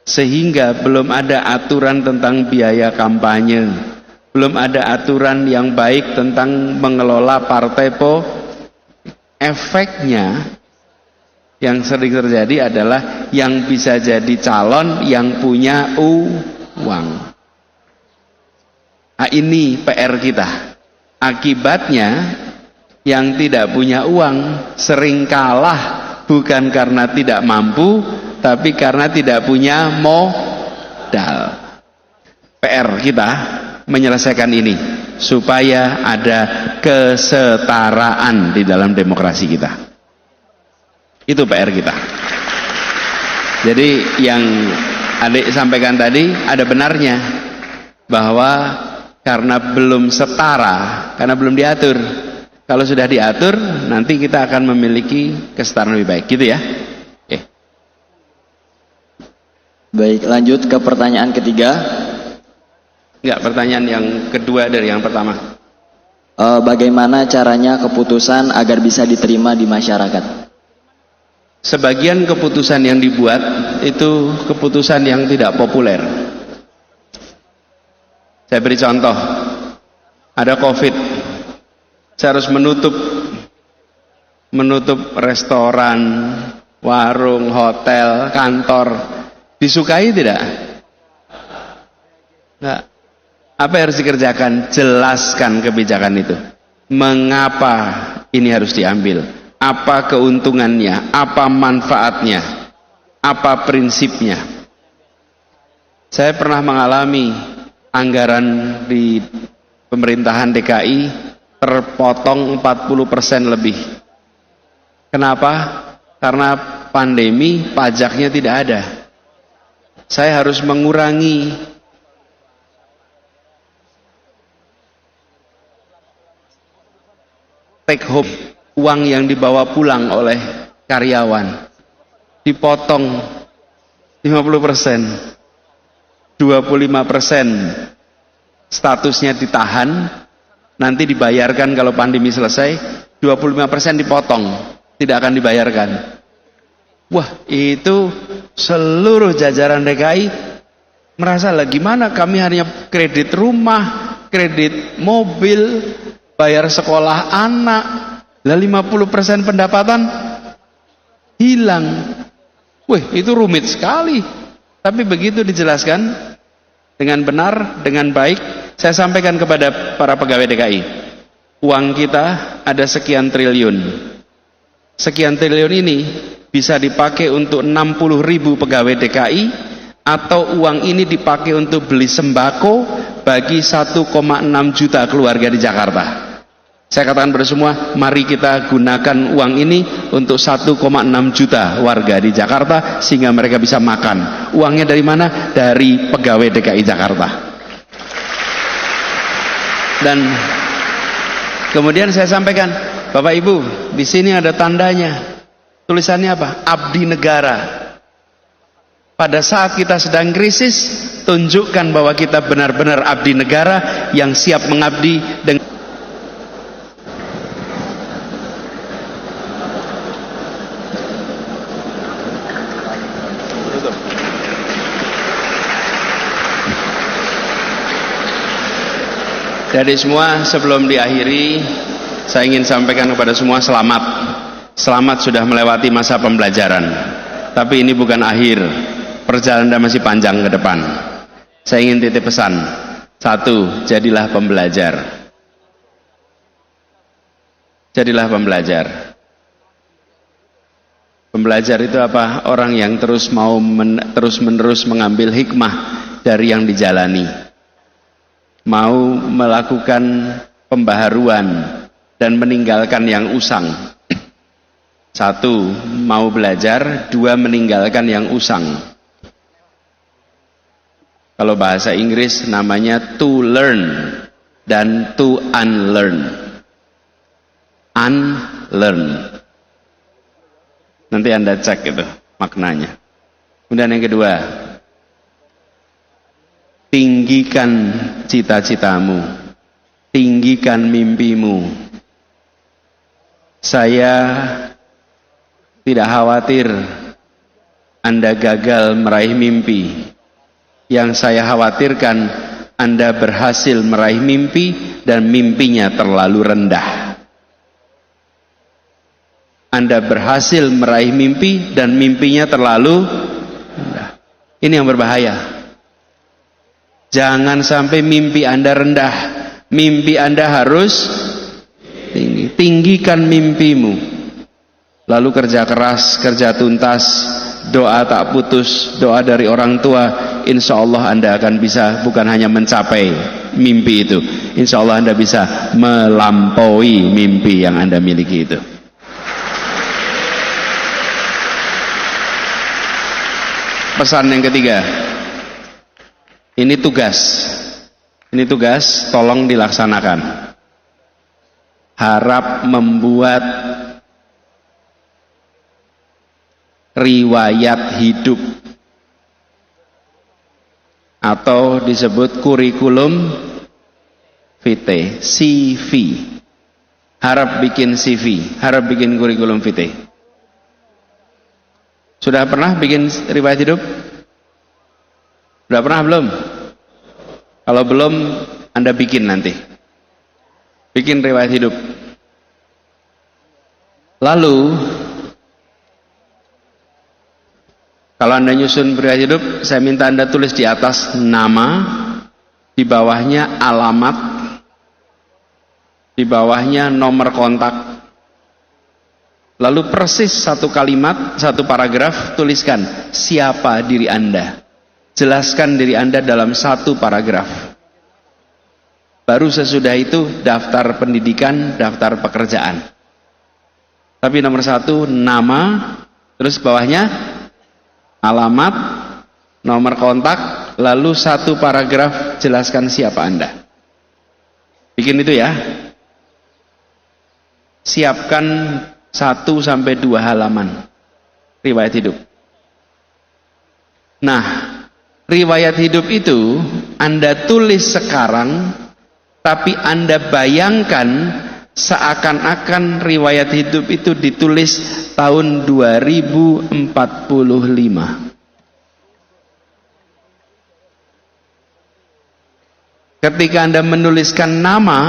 sehingga belum ada aturan tentang biaya kampanye, belum ada aturan yang baik tentang mengelola partai Efeknya yang sering terjadi adalah yang bisa jadi calon yang punya uang. Nah, ini PR kita. Akibatnya yang tidak punya uang sering kalah, bukan karena tidak mampu, tapi karena tidak punya modal. PR kita menyelesaikan ini supaya ada kesetaraan di dalam demokrasi kita. Itu PR kita. Jadi yang adik sampaikan tadi ada benarnya, bahwa karena belum setara, karena belum diatur. Kalau sudah diatur, nanti kita akan memiliki kesetaraan lebih baik, gitu ya. Oke. Baik, lanjut ke pertanyaan ketiga. Enggak, pertanyaan yang kedua dari yang pertama. Bagaimana caranya keputusan agar bisa diterima di masyarakat? Sebagian keputusan yang dibuat itu keputusan yang tidak populer. Saya beri contoh. Ada COVID. Saya harus menutup restoran, warung, hotel, kantor. Disukai tidak? Enggak. Apa yang harus dikerjakan? Jelaskan kebijakan itu. Mengapa ini harus diambil? Apa keuntungannya? Apa manfaatnya? Apa prinsipnya? Saya pernah mengalami anggaran di pemerintahan DKI terpotong 40% lebih. Kenapa? Karena pandemi, pajaknya tidak ada. Saya harus mengurangi take home, uang yang dibawa pulang oleh karyawan. Dipotong 50%, 25% statusnya ditahan, nanti dibayarkan kalau pandemi selesai, 25% dipotong, tidak akan dibayarkan. Wah, itu seluruh jajaran DKI merasa lah, gimana kami hanya kredit rumah, kredit mobil, bayar sekolah anak, lah 50% pendapatan hilang. Wih, itu rumit sekali. Tapi begitu dijelaskan dengan benar, dengan baik, saya sampaikan kepada para pegawai DKI. Uang kita ada sekian triliun. Sekian triliun ini bisa dipakai untuk 60.000 pegawai DKI, atau uang ini dipakai untuk beli sembako bagi 1,6 juta keluarga di Jakarta. Saya katakan pada semua, mari kita gunakan uang ini untuk 1,6 juta warga di Jakarta sehingga mereka bisa makan. Uangnya dari mana? Dari pegawai DKI Jakarta. Dan kemudian saya sampaikan, Bapak Ibu, di sini ada tandanya. Tulisannya apa? Abdi negara. Pada saat kita sedang krisis, tunjukkan bahwa kita benar-benar abdi negara yang siap mengabdi dengan Jadi semua, sebelum diakhiri, saya ingin sampaikan kepada semua selamat. Selamat sudah melewati masa pembelajaran. Tapi ini bukan akhir. Perjalanan masih panjang ke depan. Saya ingin titip pesan. 1, jadilah pembelajar. Jadilah pembelajar. Pembelajar itu apa? Orang yang terus mau terus-menerus mengambil hikmah dari yang dijalani. Mau melakukan pembaharuan dan meninggalkan yang usang. 1, mau belajar. 2, meninggalkan yang usang. Kalau bahasa Inggris namanya to learn dan to unlearn. Unlearn. Nanti Anda cek itu maknanya. Kemudian yang kedua, tinggikan cita-citamu, tinggikan mimpimu. Saya tidak khawatir Anda gagal meraih mimpi. Yang saya khawatirkan Anda berhasil meraih mimpi dan mimpinya terlalu rendah. Anda berhasil meraih mimpi dan mimpinya terlalu rendah. Ini yang berbahaya. Jangan sampai mimpi Anda rendah. Mimpi Anda harus tinggi. Tinggikan mimpimu. Lalu kerja keras, kerja tuntas, doa tak putus, doa dari orang tua. Insya Allah Anda akan bisa bukan hanya mencapai mimpi itu. Insya Allah Anda bisa melampaui mimpi yang Anda miliki itu. Pesan yang ketiga. Ini tugas, tolong dilaksanakan. Harap membuat riwayat hidup atau disebut kurikulum vitae, CV. Harap bikin CV, harap bikin kurikulum vitae. Sudah pernah bikin riwayat hidup? Sudah pernah belum? Kalau belum, Anda bikin nanti. Bikin riwayat hidup. Lalu, kalau Anda nyusun riwayat hidup, saya minta Anda tulis di atas nama, di bawahnya alamat, di bawahnya nomor kontak. Lalu persis satu kalimat, satu paragraf, tuliskan siapa diri Anda. Jelaskan diri Anda dalam satu paragraf. Baru sesudah itu daftar pendidikan, daftar pekerjaan. Tapi nomor 1 nama, terus bawahnya alamat, nomor kontak, lalu satu paragraf jelaskan siapa Anda. Bikin itu ya. Siapkan 1-2 halaman riwayat hidup. Nah, riwayat hidup itu Anda tulis sekarang, tapi Anda bayangkan seakan-akan riwayat hidup itu ditulis tahun 2045. Ketika Anda menuliskan nama,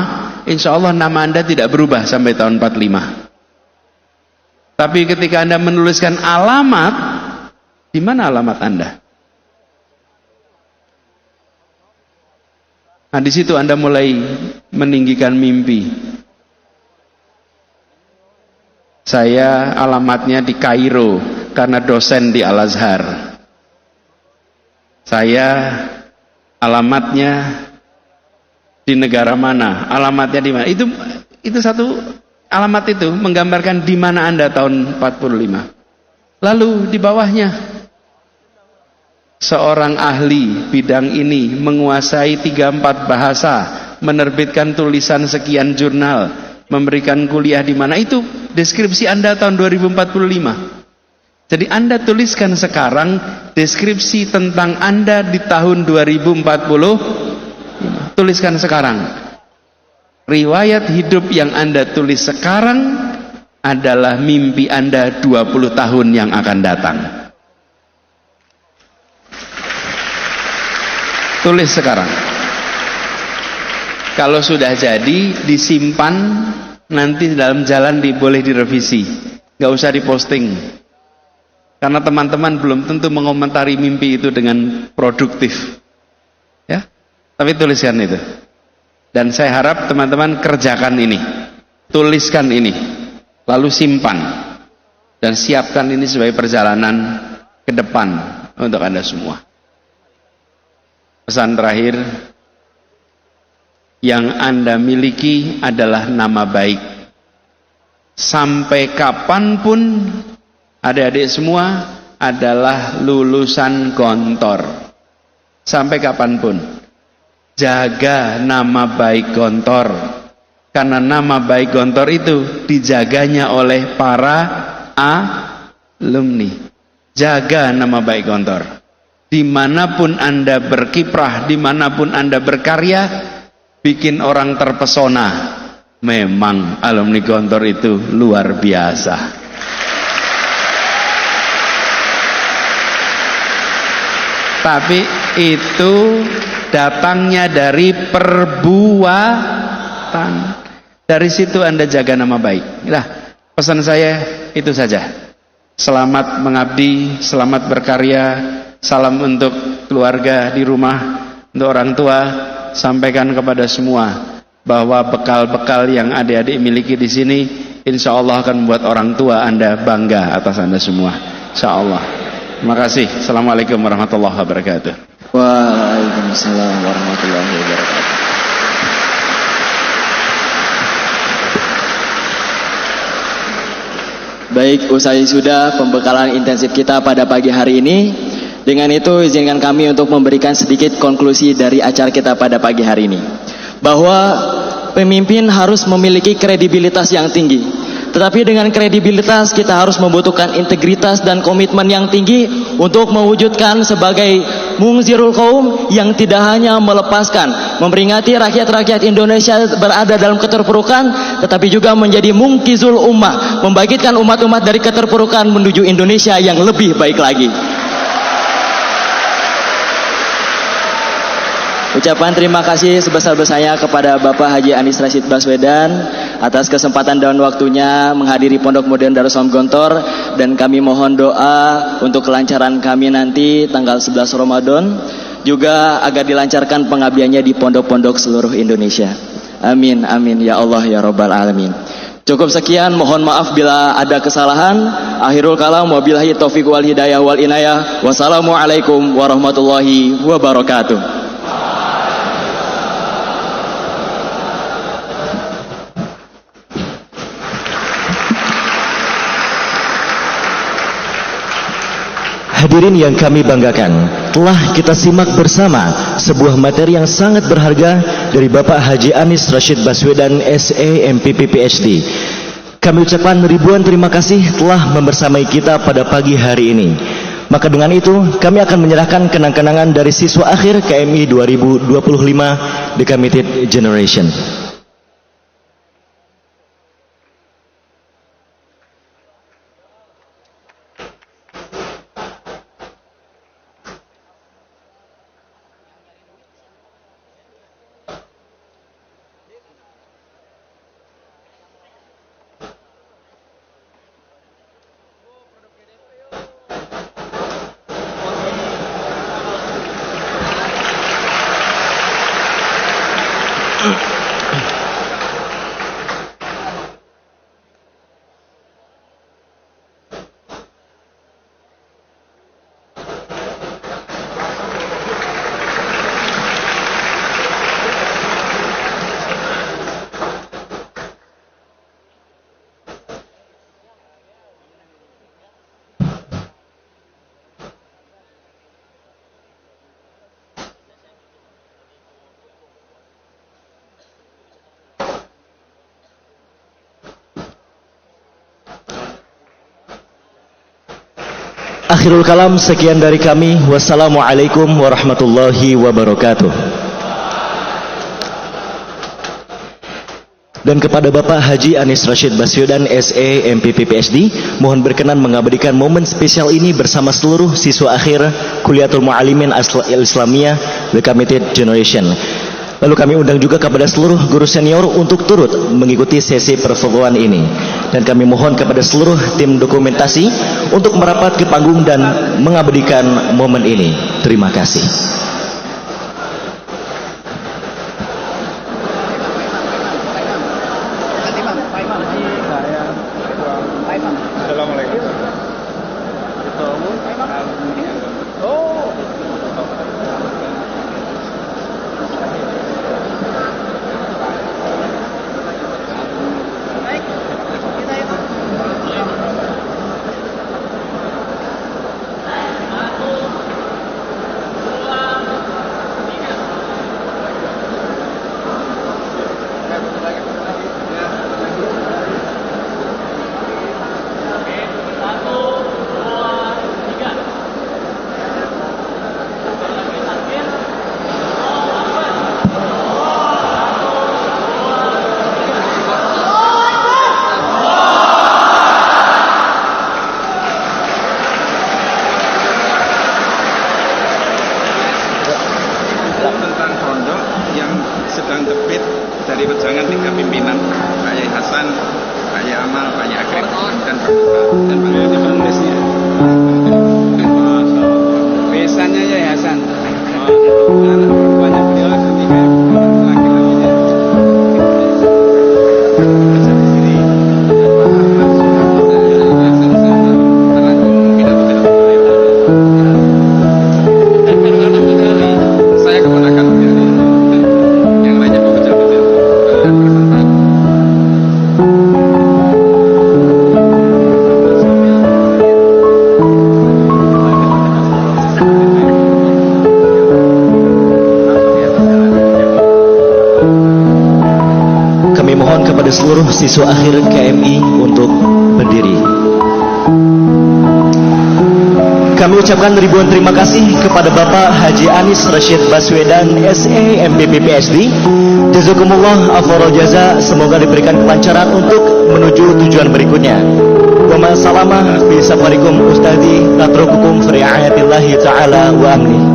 insya Allah nama Anda tidak berubah sampai tahun 45. Tapi ketika Anda menuliskan alamat, di mana alamat Anda? Nah, di situ Anda mulai meninggikan mimpi. Saya alamatnya di Kairo karena dosen di Al-Azhar. Saya alamatnya di negara mana? Alamatnya di mana? Itu Itu satu alamat itu menggambarkan di mana Anda tahun 45. Lalu di bawahnya seorang ahli bidang ini menguasai 3-4 bahasa, menerbitkan tulisan sekian jurnal, memberikan kuliah di mana. Itu deskripsi Anda tahun 2045. Jadi Anda tuliskan sekarang deskripsi tentang Anda di tahun 2040. Tuliskan sekarang. Riwayat hidup yang Anda tulis sekarang adalah mimpi Anda 20 tahun yang akan datang. Tulis sekarang. Kalau sudah jadi, disimpan, nanti dalam jalan boleh direvisi. Gak usah diposting. Karena teman-teman belum tentu mengomentari mimpi itu dengan produktif. Ya, tapi tuliskan itu. Dan saya harap teman-teman kerjakan ini. Tuliskan ini. Lalu simpan. Dan siapkan ini sebagai perjalanan ke depan untuk Anda semua. Pesan terakhir, yang Anda miliki adalah nama baik. Sampai kapanpun adik-adik semua adalah lulusan Gontor. Sampai kapanpun jaga nama baik Gontor, karena nama baik Gontor itu dijaganya oleh para alumni. Jaga nama baik Gontor. Dimanapun Anda berkiprah, dimanapun Anda berkarya, bikin orang terpesona. Memang alumni Gontor itu luar biasa. Tapi itu datangnya dari perbuatan. Dari situ Anda jaga nama baik. Nah, pesan saya itu saja. Selamat mengabdi, selamat berkarya. Salam untuk keluarga di rumah, untuk orang tua. Sampaikan kepada semua bahwa bekal-bekal yang adik-adik miliki di sini, insya Allah akan membuat orang tua Anda bangga atas Anda semua. Insya Allah. Terima kasih. Assalamualaikum warahmatullahi wabarakatuh. Waalaikumsalam warahmatullahi wabarakatuh. Baik, usai sudah pembekalan intensif kita pada pagi hari ini. Dengan itu izinkan kami untuk memberikan sedikit konklusi dari acara kita pada pagi hari ini. Bahwa pemimpin harus memiliki kredibilitas yang tinggi. Tetapi dengan kredibilitas kita harus membutuhkan integritas dan komitmen yang tinggi untuk mewujudkan sebagai mungzirul qaum yang tidak hanya melepaskan, memperingati rakyat-rakyat Indonesia berada dalam keterpurukan, tetapi juga menjadi mungkizul ummah, membangkitkan umat-umat dari keterpurukan menuju Indonesia yang lebih baik lagi. Ucapan terima kasih sebesar-besarnya kepada Bapak Haji Anies Rashid Baswedan atas kesempatan dan waktunya menghadiri Pondok Modern Darussalam Gontor, dan kami mohon doa untuk kelancaran kami nanti tanggal 11 Ramadan, juga agar dilancarkan pengabdiannya di pondok-pondok seluruh Indonesia. Amin amin ya Allah ya Rabbal alamin. Cukup sekian, mohon maaf bila ada kesalahan. Akhirul kalam, wabillahi taufiq wal hidayah wal inayah. Wassalamualaikum warahmatullahi wabarakatuh. Hadirin yang kami banggakan, telah kita simak bersama sebuah materi yang sangat berharga dari Bapak Haji Anies Rashid Baswedan SE MPP PhD. Kami ucapkan ribuan terima kasih telah membersamai kita pada pagi hari ini. Maka dengan itu kami akan menyerahkan kenang-kenangan dari siswa akhir KMI 2025 The Committed Generation. Akhirul kalam, sekian dari kami. Wassalamualaikum warahmatullahi wabarakatuh. Dan kepada Bapak Haji Anies Rashid Baswedan SE MPP PhD, mohon berkenan mengabadikan momen spesial ini bersama seluruh siswa akhir Kuliatul Muallimin Al-Islamiyah The Committed Generation. Lalu kami undang juga kepada seluruh guru senior untuk turut mengikuti sesi perfotoan ini. Dan kami mohon kepada seluruh tim dokumentasi untuk merapat ke panggung dan mengabadikan momen ini. Terima kasih. Seluruh siswa akhir KMI untuk berdiri. Kami ucapkan ribuan terima kasih kepada Bapak Haji Anies Rashid Baswedan SE MPP PhD. Jazakumullah afdhalul jaza. Semoga diberikan kelancaran untuk menuju tujuan berikutnya. Wa ma salamah bi safarikum ustadi natrukukum fi ri'ayatillahi ta'ala wa amni.